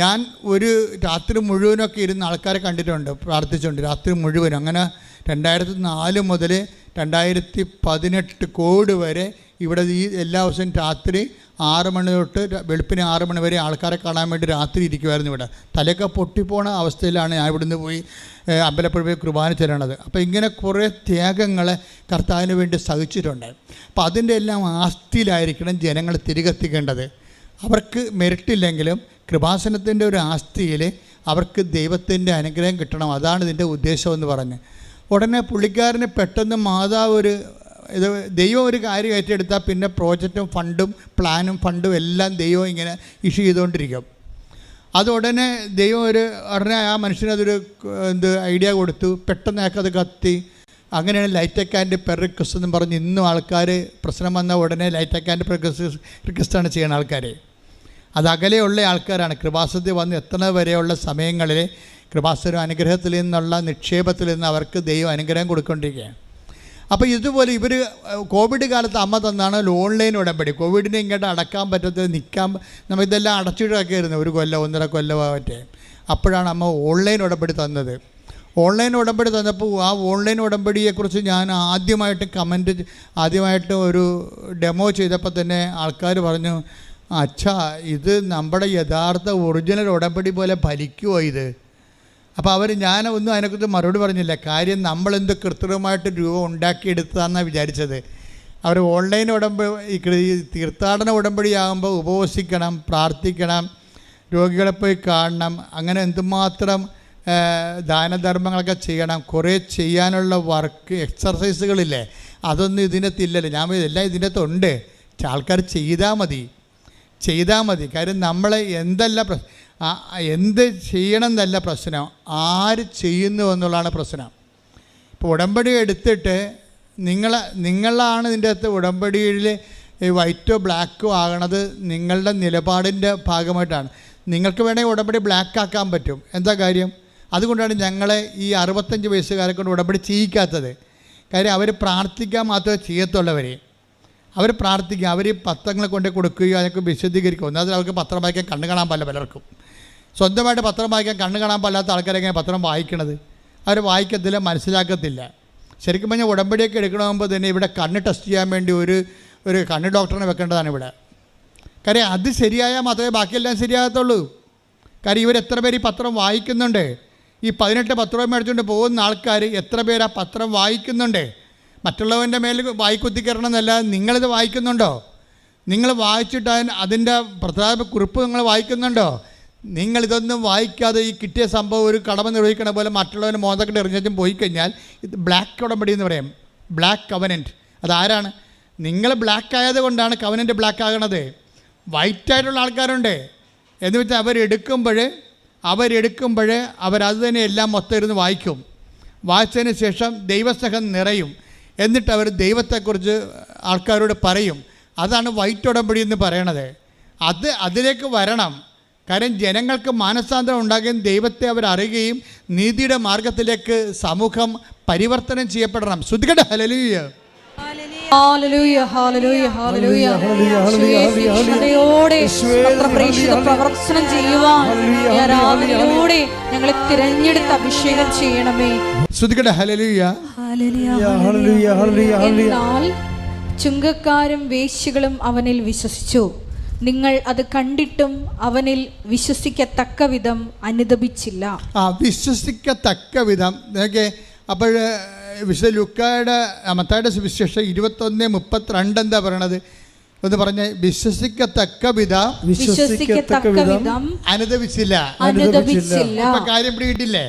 ഞാൻ ഒരു രാത്രി മുഴുവനൊക്കെ ഇരുന്ന് ആൾക്കാരെ കണ്ടിട്ടുണ്ട് പ്രാർത്ഥിച്ചുകൊണ്ട്, രാത്രി മുഴുവനും. അങ്ങനെ 2004 മുതൽ 2018 കോവിഡ് വരെ ഇവിടെ ഈ എല്ലാ ദിവസവും രാത്രി 6 മണി തൊട്ട് വെളുപ്പിന് 6 മണി വരെ ആൾക്കാരെ കാണാൻ വേണ്ടി രാത്രി ഇരിക്കുമായിരുന്നു. ഇവിടെ തലയൊക്കെ പൊട്ടിപ്പോണ അവസ്ഥയിലാണ് ഞാൻ ഇവിടുന്ന് പോയി അമ്പലപ്പുഴ പോയി കുർബാന ചെല്ലണത്. അപ്പോൾ ഇങ്ങനെ കുറേ ത്യാഗങ്ങൾ കർത്താവിന് വേണ്ടി സഹിച്ചിട്ടുണ്ട്. അപ്പോൾ അതിൻ്റെ എല്ലാം ആസ്തിയിലായിരിക്കണം ജനങ്ങൾ തിരികെത്തിക്കേണ്ടത്. അവർക്ക് മെറിറ്റില്ലെങ്കിലും കൃപാസനത്തിൻ്റെ ഒരു ആസ്തിയിൽ അവർക്ക് ദൈവത്തിൻ്റെ അനുഗ്രഹം കിട്ടണം. അതാണ് ഇതിൻ്റെ ഉദ്ദേശമെന്ന് പറഞ്ഞ് ഉടനെ പുള്ളിക്കാരന് പെട്ടെന്ന് മാതാവ് ഇത് ദൈവം ഒരു കാര്യം ഏറ്റെടുത്താൽ പിന്നെ പ്രോജക്റ്റും ഫണ്ടും പ്ലാനും ഫണ്ടും എല്ലാം ദൈവം ഇങ്ങനെ ഇഷ്യൂ ചെയ്തുകൊണ്ടിരിക്കും. അത് ഉടനെ ദൈവം ഉടനെ ആ മനുഷ്യനതൊരു ഐഡിയ കൊടുത്തു. പെട്ടെന്ന് അത് കത്തി. അങ്ങനെയാണ് ലൈറ്റ് ആൻഡ് പെർ റിക്വസ്റ്റ് എന്നും പറഞ്ഞ് ഇന്നും ആൾക്കാർ പ്രശ്നം വന്ന ഉടനെ ലൈറ്റ് ആൻഡ് പെർ റിക്വസ്റ്റാണ് ചെയ്യുന്ന ആൾക്കാർ. അത് അകലെയുള്ള ആൾക്കാരാണ്. കൃപാസനത്തിൽ വന്ന് എത്തുന്നത് വരെയുള്ള സമയങ്ങളിൽ കൃപാസന അനുഗ്രഹത്തിൽ നിന്നുള്ള നിക്ഷേപത്തിൽ നിന്ന് അവർക്ക് ദൈവം അനുഗ്രഹം കൊടുക്കൊണ്ടിരിക്കുകയാണ്. അപ്പോൾ ഇതുപോലെ ഇവർ കോവിഡ് കാലത്ത് അമ്മ തന്നാണ് ഓൺലൈൻ ഉടമ്പടി. കോവിഡിനെ ഇങ്ങോട്ട് അടക്കാൻ പറ്റാത്തത് നമുക്കിതെല്ലാം അടച്ചിട്ടൊക്കെയായിരുന്നു 1 കൊല്ലം 1.5 കൊല്ലമായിട്ട്. അപ്പോഴാണ് അമ്മ ഓൺലൈൻ ഉടമ്പടി തന്നത്. ഓൺലൈൻ ഉടമ്പടി തന്നപ്പോൾ ആ ഓൺലൈൻ ഉടമ്പടിയെക്കുറിച്ച് ഞാൻ ആദ്യമായിട്ട് ഒരു ഡെമോ ചെയ്തപ്പോൾ തന്നെ ആൾക്കാർ പറഞ്ഞു, അച്ഛാ ഇത് നമ്മുടെ യഥാർത്ഥ ഒറിജിനൽ ഉടമ്പടി പോലെ ഫലിക്കുമോ ഇത്? അപ്പോൾ ഞാനൊന്നും അതിനെക്കുറിച്ച് മറുപടി പറഞ്ഞില്ല. കാര്യം നമ്മളെന്ത് കൃത്രിമമായിട്ട് രൂപം ഉണ്ടാക്കിയെടുത്തതാണെന്നാണ് വിചാരിച്ചത്. അവർ ഓൺലൈൻ ഈ തീർത്ഥാടന ഉടമ്പടിയാകുമ്പോൾ ഉപവസിക്കണം, പ്രാർത്ഥിക്കണം, രോഗികളെ പോയി കാണണം, അങ്ങനെ എന്തുമാത്രം ദാനധർമ്മങ്ങളൊക്കെ ചെയ്യണം, കുറേ ചെയ്യാനുള്ള വർക്ക് എക്സർസൈസുകളില്ലേ, അതൊന്നും ഇതിനകത്തില്ലല്ലോ. ഞാൻ എല്ലാം ഇതിനകത്തുണ്ട്. ആൾക്കാർ ചെയ്താൽ മതി. കാര്യം നമ്മളെ എന്ത് ചെയ്യണം എന്നല്ല പ്രശ്നം, ആര് ചെയ്യുന്നു എന്നുള്ളതാണ് പ്രശ്നം. ഇപ്പോൾ ഉടമ്പടി എടുത്തിട്ട് നിങ്ങളാണ് ഇതിൻ്റെ അകത്ത് ഉടമ്പടിയിൽ വൈറ്റോ ബ്ലാക്കോ ആകണത് നിങ്ങളുടെ നിലപാടിൻ്റെ ഭാഗമായിട്ടാണ്. നിങ്ങൾക്ക് വേണമെങ്കിൽ ഉടമ്പടി ബ്ലാക്ക് ആക്കാൻ പറ്റും. എന്താ കാര്യം? അതുകൊണ്ടാണ് ഞങ്ങളെ ഈ 65 വയസ്സുകാരെ കൊണ്ട് ഉടമ്പടി ചെയ്യിക്കാത്തത്. കാര്യം അവർ പ്രാർത്ഥിക്കാൻ മാത്രമേ ചെയ്യത്തുള്ളവർ. അവർ പ്രാർത്ഥിക്കുക, അവർ പത്രങ്ങൾ കൊണ്ട് കൊടുക്കുകയോ അതൊക്കെ വിശദീകരിക്കുക. ഒന്നാമത് അവർക്ക് പത്രം വായിക്കാൻ കണ്ണു കാണാൻ പാടില്ല. പലർക്കും സ്വന്തമായിട്ട് പത്രം വായിക്കാൻ കണ്ണു കാണാൻ പാടില്ലാത്ത ആൾക്കാരെങ്ങനെ പത്രം വായിക്കണത്? അവർ വായിക്കത്തില്ല, മനസ്സിലാക്കത്തില്ല. ശരിക്കും പറഞ്ഞാൽ ഉടമ്പടിയൊക്കെ എടുക്കണമെങ്കിൽ തന്നെ ഇവിടെ കണ്ണ് ടെസ്റ്റ് ചെയ്യാൻ വേണ്ടി ഒരു കണ്ണ് ഡോക്ടറിനെ വെക്കേണ്ടതാണ് ഇവിടെ. കാര്യം അത് ശരിയായാൽ മാത്രമേ ബാക്കിയെല്ലാം ശരിയാകത്തുള്ളൂ. കാര്യം ഇവരെത്ര പേര് ഈ പത്രം വായിക്കുന്നുണ്ട്? ഈ 18 പത്രവും മേടിച്ചുകൊണ്ട് പോകുന്ന ആൾക്കാർ എത്ര പേര് ആ പത്രം വായിക്കുന്നുണ്ട്? മറ്റുള്ളവൻ്റെ മേൽ വായിക്കുത്തിക്കരണം എന്നല്ല, നിങ്ങളിത് വായിക്കുന്നുണ്ടോ? നിങ്ങൾ വായിച്ചിട്ട് അതിൻ്റെ പ്രധാന കുറിപ്പ് നിങ്ങൾ വായിക്കുന്നുണ്ടോ? നിങ്ങളിതൊന്നും വായിക്കാതെ ഈ കിട്ടിയ സംഭവം ഒരു കടമ നിർവഹിക്കണ പോലെ മറ്റുള്ളവന് മോന്തക്കെട്ട് എറിഞ്ഞും പോയി കഴിഞ്ഞാൽ ഇത് ബ്ലാക്ക് ഉടമ്പടി എന്ന് പറയും. Black covenant. അതാരാണ്? നിങ്ങൾ ബ്ലാക്ക് ആയത് കൊണ്ടാണ് കവനൻറ്റ് ബ്ലാക്ക് ആകണത്. വൈറ്റായിട്ടുള്ള ആൾക്കാരുണ്ട് എന്ന് വെച്ചാൽ അവരെടുക്കുമ്പോൾ അവരത് തന്നെ എല്ലാം മൊത്തം ഇരുന്ന് വായിക്കും. വായിച്ചതിന് ശേഷം ദൈവസ്നേഹം നിറയും. എന്നിട്ട് അവർ ദൈവത്തെക്കുറിച്ച് ആൾക്കാരോട് പറയും. അതാണ് വൈറ്റ് ഉടമ്പടി എന്ന് പറയണത്. അതിലേക്ക് വരണം. കാര്യം ജനങ്ങൾക്ക് മാനസാന്തരം ഉണ്ടാകുകയും ദൈവത്തെ അവർ അറിയുകയും നീതിയുടെ മാർഗത്തിലേക്ക് സമൂഹം പരിവർത്തനം ചെയ്യപ്പെടണം. ശ്രുതികട ഹല്ലേലൂയ. Hallelujah hallelujah hallelujah. പ്രവർത്തനം ചെയ്യുവാൻ ആരാധനയിലൂടെ ഞങ്ങളെ തിരഞ്ഞെടുത്ത് അഭിഷേകം ചെയ്യണമേ. ശ്രുതികട ഹല്ലേലൂയ. എന്നാൽ ചുങ്കക്കാരും വേശ്യകളും അവനിൽ വിശ്വസിച്ചു. നിങ്ങൾ അത് കണ്ടിട്ടും അവനിൽ വിശ്വസിക്കത്തക്ക വിധം അനുദപിച്ചില്ല. വിശ്വസിക്കത്തക്ക വിധം. അപ്പോൾ വിശുദ്ധ ലൂക്കായുടെ മത്തായിയുടെ സുവിശേഷം 21:32 എന്താ പറയണത്? ഒന്ന് പറഞ്ഞ വിശ്വസിക്കത്തക്ക വിധം അനുദപിച്ചില്ല. ഇപ്പൊ കാര്യം പിടിയിട്ടില്ലേ?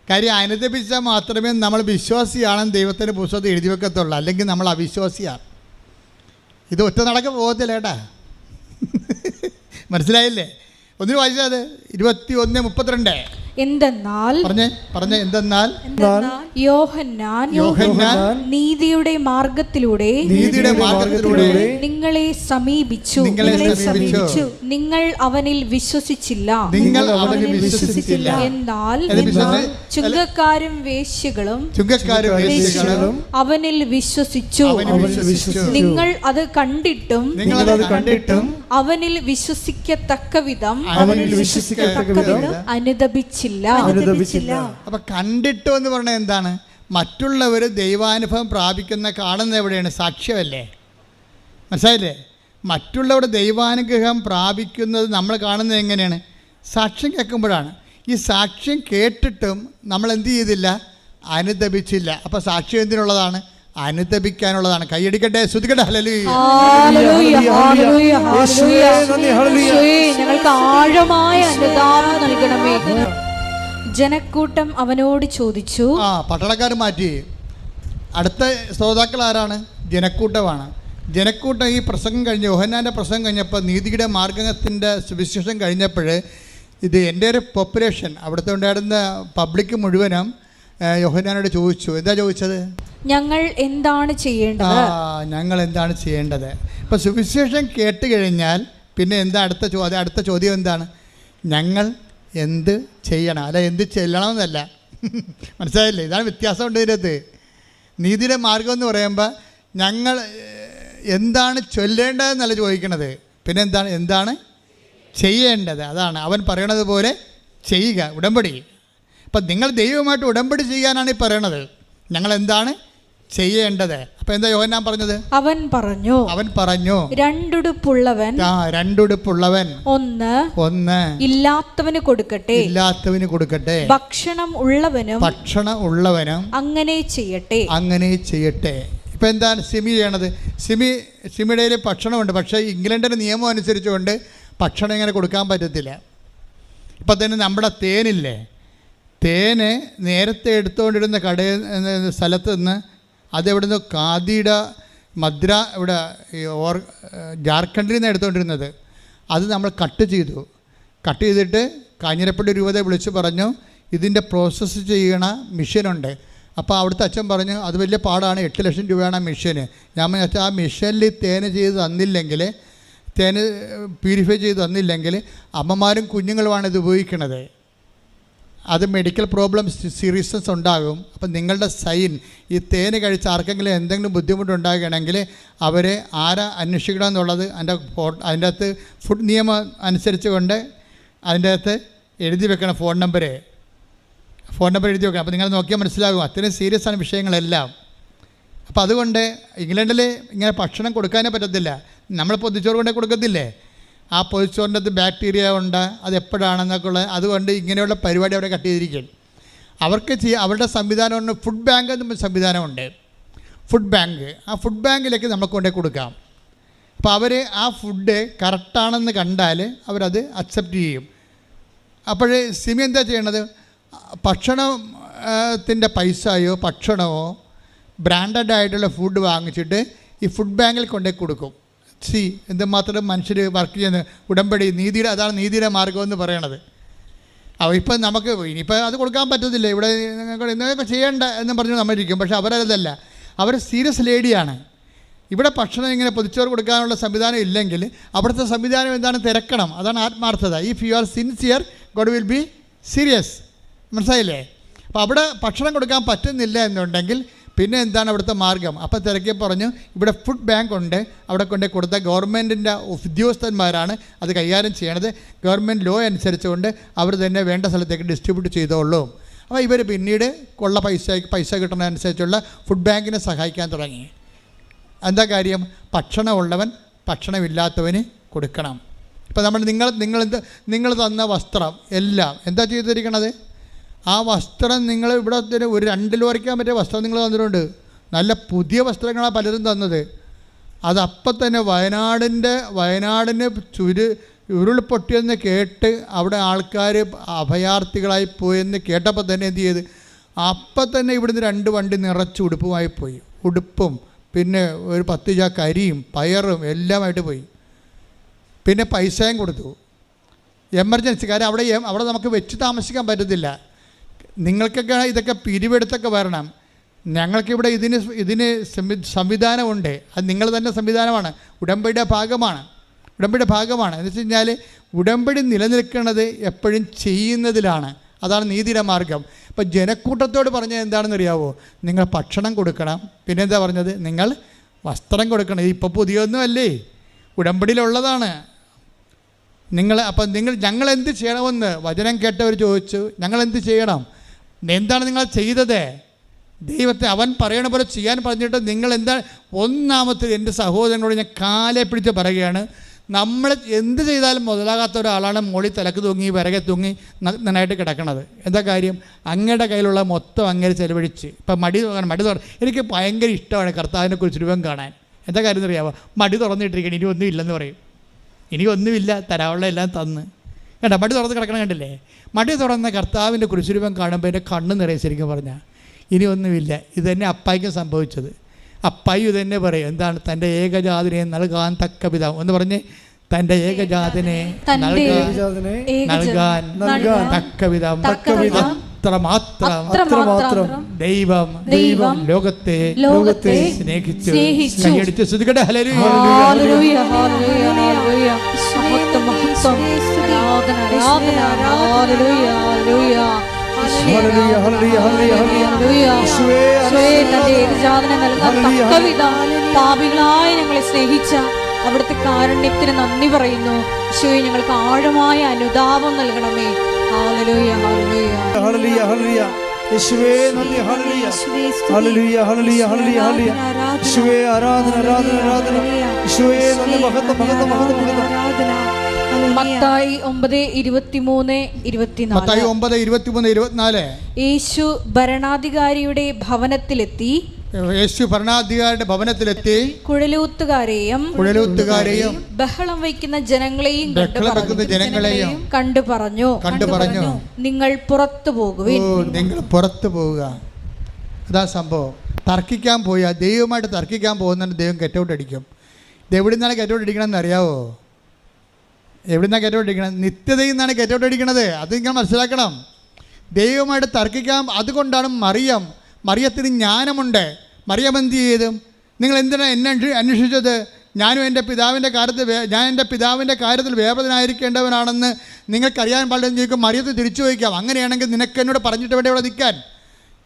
കാര്യം അനുദപിച്ചാൽ മാത്രമേ നമ്മൾ വിശ്വാസിയാണെന്ന് ദൈവത്തിൻ്റെ പുസ്തകത്തിൽ എഴുതി വെക്കത്തുള്ളൂ, അല്ലെങ്കിൽ നമ്മൾ അവിശ്വാസിയാണ്. ഇത് ഒറ്റ നടക്ക പോകത്തില്ല ഏട്ടാ. മനസ്സിലായില്ലേ? ഒന്നിനു വായിച്ചത് 21:32. എന്തെന്നാൽ എന്തെന്നാൽ യോഹന്നാൻ നീതിയുടെ മാർഗത്തിലൂടെ നിങ്ങളെ സമീപിച്ചു, നിങ്ങൾ അവനിൽ വിശ്വസിച്ചില്ല. എന്നാൽ ചുങ്കക്കാരും വേശ്യകളും അവനിൽ വിശ്വസിച്ചു. നിങ്ങൾ അത് കണ്ടിട്ടും അവനിൽ വിശ്വസിക്കത്തക്ക വിധം അനുദപിച്ചു. അപ്പൊ കണ്ടിട്ടു എന്ന് പറഞ്ഞാൽ എന്താണ്? മറ്റുള്ളവർ ദൈവാനുഭവം പ്രാപിക്കുന്ന കാണുന്നത് എവിടെയാണ്? സാക്ഷ്യമല്ലേ? മനസ്സിലായില്ലേ? മറ്റുള്ളവരുടെ ദൈവാനുഗ്രഹം പ്രാപിക്കുന്നത് നമ്മൾ കാണുന്നത് എങ്ങനെയാണ്? സാക്ഷ്യം കേൾക്കുമ്പോഴാണ്. ഈ സാക്ഷ്യം കേട്ടിട്ടും നമ്മൾ എന്ത് ചെയ്തില്ല? അനുദപിച്ചില്ല. അപ്പൊ സാക്ഷ്യം എന്തിനുള്ളതാണ്? അനുദപിക്കാനുള്ളതാണ്. കൈയടിക്കട്ടെ, ശ്രുതിക്കട്ടെ. ഞങ്ങൾക്ക് ആഴമായ അനുതാപം നൽകണമേ. ജനക്കൂട്ടം അവനോട് ചോദിച്ചു. പട്ടണക്കാർ മാറ്റി. അടുത്ത ശ്രോതാക്കൾ ആരാണ്? ജനക്കൂട്ടമാണ്. ജനക്കൂട്ടം ഈ പ്രസംഗം കഴിഞ്ഞ്, യോഹന്നാൻ്റെ പ്രസംഗം കഴിഞ്ഞപ്പോൾ, നീതിയുടെ മാർഗത്തിൻ്റെ സുവിശേഷം കഴിഞ്ഞപ്പോൾ, ഇത് എൻ്റെ ഒരു പോപ്പുലേഷൻ, അവിടുത്തെ ഉണ്ടായിരുന്ന പബ്ലിക് മുഴുവനും യോഹന്നാനോട് ചോദിച്ചു. എന്താ ചോദിച്ചത്? ഞങ്ങൾ എന്താണ് ചെയ്യേണ്ടത്? ഞങ്ങൾ എന്താണ് ചെയ്യേണ്ടത്? ഇപ്പം സുവിശേഷം കേട്ട് കഴിഞ്ഞാൽ പിന്നെ എന്താ അടുത്ത ചോദ്യം? അടുത്ത ചോദ്യം എന്താണ്? ഞങ്ങൾ എന്ത് ചെയ്യണം, അല്ല എന്ത് ചെല്ലണമെന്നല്ല. മനസ്സിലായില്ലേ? ഇതാണ് വ്യത്യാസമുണ്ട് ഇതിനകത്ത്. നീതിയുടെ മാർഗം എന്ന് പറയുമ്പോൾ ഞങ്ങൾ എന്താണ് ചൊല്ലേണ്ടതെന്നല്ല ചോദിക്കണത്, പിന്നെ എന്താണ് ചെയ്യേണ്ടത്. അതാണ് അവൻ പറയണത് പോലെ ചെയ്യുക. ഉടമ്പടി. അപ്പം നിങ്ങൾ ദൈവമായിട്ട് ഉടമ്പടി ചെയ്യാനാണ് ഈ പറയണത്. ഞങ്ങൾ എന്താണ് ചെയ്യേണ്ടത്? അപ്പൊ എന്താ യോഹന്നാൻ പറഞ്ഞത്? അവൻ പറഞ്ഞു രണ്ടുടുപ്പുള്ളവൻ ഒന്ന് ഇല്ലാത്തവന് കൊടുക്കട്ടെ, ഭക്ഷണം ഉള്ളവനും അങ്ങനെ ചെയ്യട്ടെ. ഇപ്പൊ എന്താണ് സിമി ചെയ്യണത്? സിമിയുടെ ഭക്ഷണമുണ്ട്, പക്ഷേ ഇംഗ്ലണ്ടിന്റെ നിയമം അനുസരിച്ചുകൊണ്ട് ഭക്ഷണം ഇങ്ങനെ കൊടുക്കാൻ പറ്റത്തില്ല. ഇപ്പം തന്നെ നമ്മുടെ തേനില്ലേ, തേന് നേരത്തെ എടുത്തുകൊണ്ടിരുന്ന സ്ഥലത്ത് നിന്ന് അതെവിടുന്ന് ഖാദിയുടെ ഇവിടെ ജാർഖണ്ഡിൽ നിന്ന് എടുത്തുകൊണ്ടിരുന്നത്, അത് നമ്മൾ കട്ട് ചെയ്തിട്ട് കാഞ്ഞിരപ്പള്ളി രൂപതയെ വിളിച്ച് പറഞ്ഞു ഇതിൻ്റെ പ്രോസസ്സ് ചെയ്യണ മെഷീനുണ്ട്. അപ്പോൾ അവിടുത്തെ അച്ഛൻ പറഞ്ഞു അത് വലിയ പാടാണ്, 8 ലക്ഷം രൂപയാണ് ആ മെഷീന്. ഞാൻ പറഞ്ഞു ആ മെഷീനിൽ തേന് ചെയ്ത് തന്നില്ലെങ്കിൽ, തേന് പ്യൂരിഫൈ ചെയ്ത് തന്നില്ലെങ്കിൽ അമ്മമാരും കുഞ്ഞുങ്ങളുമാണ് ഇത് ഉപയോഗിക്കുന്നത്. അത് മെഡിക്കൽ പ്രോബ്ലംസ് സീരിയസ്നെസ് ഉണ്ടാകും. അപ്പം നിങ്ങളുടെ സൈൻ ഈ തേന് കഴിച്ച് ആർക്കെങ്കിലും എന്തെങ്കിലും ബുദ്ധിമുട്ടുണ്ടാകുകയാണെങ്കിൽ അവരെ ആരാ അന്വേഷിക്കണം എന്നുള്ളത് അതിൻ്റെ അകത്ത് ഫുഡ് നിയമം അനുസരിച്ച് കൊണ്ട് അതിൻ്റെ അകത്ത് എഴുതി വെക്കണം. ഫോൺ നമ്പർ എഴുതി വെക്കണം. അപ്പോൾ നിങ്ങൾ നോക്കിയാൽ മനസ്സിലാകും. അത്രയും സീരിയസ് ആണ് വിഷയങ്ങളെല്ലാം. അപ്പോൾ അതുകൊണ്ട് ഇംഗ്ലണ്ടിൽ ഇങ്ങനെ ഭക്ഷണം കൊടുക്കാനേ പറ്റത്തില്ല. നമ്മൾ പൊതിച്ചോറ് കൊണ്ടേ കൊടുക്കത്തില്ലേ, ആ പൊതിച്ചോറിൻ്റെ അകത്ത് ബാക്ടീരിയ ഉണ്ട്, അത് എപ്പോഴാണെന്നൊക്കെ ഉള്ളത്. അതുകൊണ്ട് ഇങ്ങനെയുള്ള പരിപാടി അവരെ കട്ട് ചെയ്തിരിക്കും. അവർക്ക് അവരുടെ സംവിധാനമുണ്ട്. ഫുഡ് ബാങ്ക് എന്ന സംവിധാനമുണ്ട്. ആ ഫുഡ് ബാങ്കിലേക്ക് നമുക്ക് കൊണ്ടേ കൊടുക്കാം. അപ്പോൾ അവർ ആ ഫുഡ് കറക്റ്റാണെന്ന് കണ്ടാൽ അവരത് അക്സെപ്റ്റ് ചെയ്യും. അപ്പോൾ സിമി എന്താ ചെയ്യണത്? ഭക്ഷണത്തിൻ്റെ പൈസയോ ഭക്ഷണമോ ബ്രാൻഡഡ് ആയിട്ടുള്ള ഫുഡ് വാങ്ങിച്ചിട്ട് ഈ ഫുഡ് ബാങ്കിൽ കൊണ്ടേ കൊടുക്കും. എന്തുമാത്രം മനുഷ്യർ വർക്ക് ചെയ്യുന്ന ഉടമ്പടി അതാണ് നീതിയുടെ മാർഗം എന്ന് പറയണത്. ഇപ്പം നമുക്ക് ഇനിയിപ്പോൾ അത് കൊടുക്കാൻ പറ്റത്തില്ല, ഇവിടെ നിങ്ങൾക്ക് ചെയ്യേണ്ട എന്ന് പറഞ്ഞു നമ്മളിരിക്കും. പക്ഷേ അവരതല്ല, അവർ സീരിയസ് ലേഡിയാണ്. ഇവിടെ ഭക്ഷണം ഇങ്ങനെ പൊതിച്ചോറ് കൊടുക്കാനുള്ള സംവിധാനം ഇല്ലെങ്കിൽ അവിടുത്തെ സംവിധാനം എന്താണ്? തിരക്കണം. അതാണ് ആത്മാർത്ഥത. If you are sincere God will be serious. മനസ്സിലായില്ലേ? അപ്പോൾ അവിടെ ഭക്ഷണം കൊടുക്കാൻ പറ്റുന്നില്ല എന്നുണ്ടെങ്കിൽ പിന്നെ എന്താണ് അവിടുത്തെ മാർഗം? അപ്പോൾ തിരക്കി പറഞ്ഞു ഇവിടെ ഫുഡ് ബാങ്ക് ഉണ്ട്, അവിടെ കൊണ്ടേ കൊടുത്ത ഗവൺമെൻറ്റിൻ്റെ ഉദ്യോഗസ്ഥന്മാരാണ് അത് കൈകാര്യം ചെയ്യണത്. ഗവൺമെൻറ് ലോ അനുസരിച്ചുകൊണ്ട് അവർ തന്നെ വേണ്ട സ്ഥലത്തേക്ക് ഡിസ്ട്രിബ്യൂട്ട് ചെയ്തോളൂ. അപ്പോൾ ഇവർ പിന്നീട് കൊള്ള പൈസ കിട്ടുന്നതനുസരിച്ചുള്ള ഫുഡ് ബാങ്കിനെ സഹായിക്കാൻ തുടങ്ങി. എന്താ കാര്യം? ഭക്ഷണമുള്ളവൻ ഭക്ഷണമില്ലാത്തവന് കൊടുക്കണം. ഇപ്പം നിങ്ങൾ തന്ന വസ്ത്രം എല്ലാം എന്താ ചെയ്തിരിക്കണത്? ആ വസ്ത്രം നിങ്ങൾ ഇവിടെ ഒരു 2 കിലോ വരയ്ക്കാൻ പറ്റിയ വസ്ത്രം നിങ്ങൾ തന്നിട്ടുണ്ട്. നല്ല പുതിയ വസ്ത്രങ്ങളാണ് പലരും തന്നത്. അതപ്പം തന്നെ വയനാടിന് ഉരുൾപൊട്ടിയെന്ന് കേട്ട് അവിടെ ആൾക്കാർ അഭയാർത്ഥികളായി പോയെന്ന് കേട്ടപ്പോൾ തന്നെ എന്ത് ചെയ്ത്, അപ്പം തന്നെ ഇവിടുന്ന് 2 വണ്ടി നിറച്ച് ഉടുപ്പുമായി പോയി. ഉടുപ്പും പിന്നെ ഒരു 10 ചാക്ക് അരിയും പയറും എല്ലാമായിട്ട് പോയി. പിന്നെ പൈസയും കൊടുത്തു. എമർജൻസി, കാരണം അവിടെ നമുക്ക് വെച്ച് താമസിക്കാൻ പറ്റത്തില്ല. നിങ്ങൾക്കൊക്കെ ഇതൊക്കെ പിരിവെടുത്തൊക്കെ വരണം. ഞങ്ങൾക്കിവിടെ ഇതിന് സംവിധാനമുണ്ട്. അത് നിങ്ങൾ തന്നെ സംവിധാനമാണ്, ഉടമ്പടിയുടെ ഭാഗമാണ്. എന്ന് വെച്ച് കഴിഞ്ഞാൽ ഉടമ്പടി നിലനിൽക്കുന്നത് എപ്പോഴും ചെയ്യുന്നതിലാണ്. അതാണ് നീതിയുടെ മാർഗം. ഇപ്പം ജനക്കൂട്ടത്തോട് പറഞ്ഞത് എന്താണെന്ന് അറിയാവോ? നിങ്ങൾ ഭക്ഷണം കൊടുക്കണം. പിന്നെ എന്താ പറഞ്ഞത്? നിങ്ങൾ വസ്ത്രം കൊടുക്കണം. ഇപ്പോൾ പുതിയൊന്നും അല്ലേ, ഉടമ്പടിയിലുള്ളതാണ്. ഞങ്ങൾ എന്ത് ചെയ്യണമെന്ന് വചനം കേട്ടവർ ചോദിച്ചു. ഞങ്ങൾ എന്ത് ചെയ്യണം? എന്താണ് നിങ്ങൾ ചെയ്തത്? ദൈവത്തെ അവൻ പറയണ പോലെ ചെയ്യാൻ പറഞ്ഞിട്ട് നിങ്ങൾ എന്താ? ഒന്നാമത്തെ എൻ്റെ സഹോദരനോട് ഞാൻ കാലെ പിടിച്ച് പറയുകയാണ്, നമ്മൾ എന്ത് ചെയ്താലും മുതലാകാത്ത ഒരാളാണ് മുകളിൽ തലക്ക് തൂങ്ങി വിറകെ തൂങ്ങി നന്നായിട്ട് കിടക്കണത്. എന്താ കാര്യം? അങ്ങയുടെ കയ്യിലുള്ള മൊത്തം അങ്ങനെ ചെലവഴിച്ച്. ഇപ്പം മടി എനിക്ക് ഭയങ്കര ഇഷ്ടമാണ് കർത്താവിനെ കുറിച്ച് രൂപം കാണാൻ. എന്താ കാര്യം അറിയാമോ? മടി തുറന്നിട്ടിരിക്കണം, ഇനി ഒന്നും ഇല്ലെന്ന് പറയും. ഇനി ഒന്നുമില്ല, തരാനുള്ള എല്ലാം തന്ന്. കേട്ടോ, മടി തുറന്ന് കിടക്കണം കണ്ടില്ലേ? മടി തുറന്ന കർത്താവിൻ്റെ കുരിശുരൂപം കാണുമ്പോൾ എൻ്റെ കണ്ണ് നിറയെ. ശരിക്കും പറഞ്ഞാൽ ഇനി ഒന്നുമില്ല. ഇത് തന്നെ അപ്പായിക്കും സംഭവിച്ചത്. അപ്പായി ഇത് തന്നെ പറയും, എന്താണ്? തൻ്റെ ഏകജാതിനെ നൽകാൻ തക്ക പിതാവ് എന്ന് പറഞ്ഞ്, തൻ്റെ ഏകജാതിനെ നൽകാൻ തക്ക വിധം അത്രമാത്രം ദൈവം ലോകത്തെ സ്നേഹിച്ചു. കൈയടിച്ച് സ്തുതിക്കട്ടെ. ഹല്ലേലൂയ. പാപികളായി ഞങ്ങളെ സ്നേഹിച്ച അവിടുത്തെ കാരുണ്യത്തിന് നന്ദി പറയുന്നു. ഈശോയെ, ഞങ്ങൾക്ക് ആഴമായ അനുതാപം നൽകണമേ. ഹല്ലേലൂയ, ഹല്ലേലൂയ, ഹല്ലേലൂയ, ഹല്ലേലൂയ. യേശുവേ നന്ദി. ഹല്ലേലൂയ, ഹല്ലേലൂയ, ഹല്ലേലൂയ, ഹല്ലേലൂയ, ഹല്ലേലൂയ. യേശുവേ ആരാധന, ആരാധന, ആരാധന. യേശുവേ നന്ദി. മഹത്വം, മഹത്വം, മഹത്വം, മഹത്വം. മത്തായി 9:23-24. യേശു ഭരണാധികാരിയുടെ ഭവനത്തിലെത്തി കുഴലൂത്തുകാരെയും ബഹളം വയ്ക്കുന്ന ജനങ്ങളെയും കണ്ടു പറഞ്ഞു, നിങ്ങൾ പുറത്തു പോകുക. അതാ സംഭവം. തർക്കിക്കാൻ പോയാ, ദൈവമായിട്ട് തർക്കിക്കാൻ പോകുന്നതിന് ദൈവം ഗെറ്റൗട്ട് അടിക്കും. ഇത് എവിടെ നിന്നാണ് ഗെറ്റൗട്ട് അടിക്കണമെന്ന് അറിയാവോ? എവിടെ നിന്നാണ് ഗെറ്റൗട്ട് അടിക്കണം? നിത്യതയിൽ നിന്നാണ് ഗെറ്റൗട്ട് അടിക്കണത്. അത് നിങ്ങൾ മനസ്സിലാക്കണം. ദൈവമായിട്ട് തർക്കിക്കാം. അതുകൊണ്ടാണ് മറിയത്തിന് ജ്ഞാനമുണ്ട്. മറിയം എന്ത് ചെയ്തു? നിങ്ങൾ എന്തിനാണ് എന്നെ അന്വേഷിച്ചത്? ഞാൻ എൻ്റെ പിതാവിൻ്റെ കാര്യത്തിൽ വേപതനായിരിക്കേണ്ടവനാണെന്ന് നിങ്ങൾക്കറിയാൻ പാടില്ലെന്ന് ചോദിക്കും. മറിയത്ത് തിരിച്ചു ചോദിക്കാം, അങ്ങനെയാണെങ്കിൽ നിനക്ക് എന്നോട് പറഞ്ഞിട്ട് വേണ്ട ഇവിടെ നിൽക്കാൻ?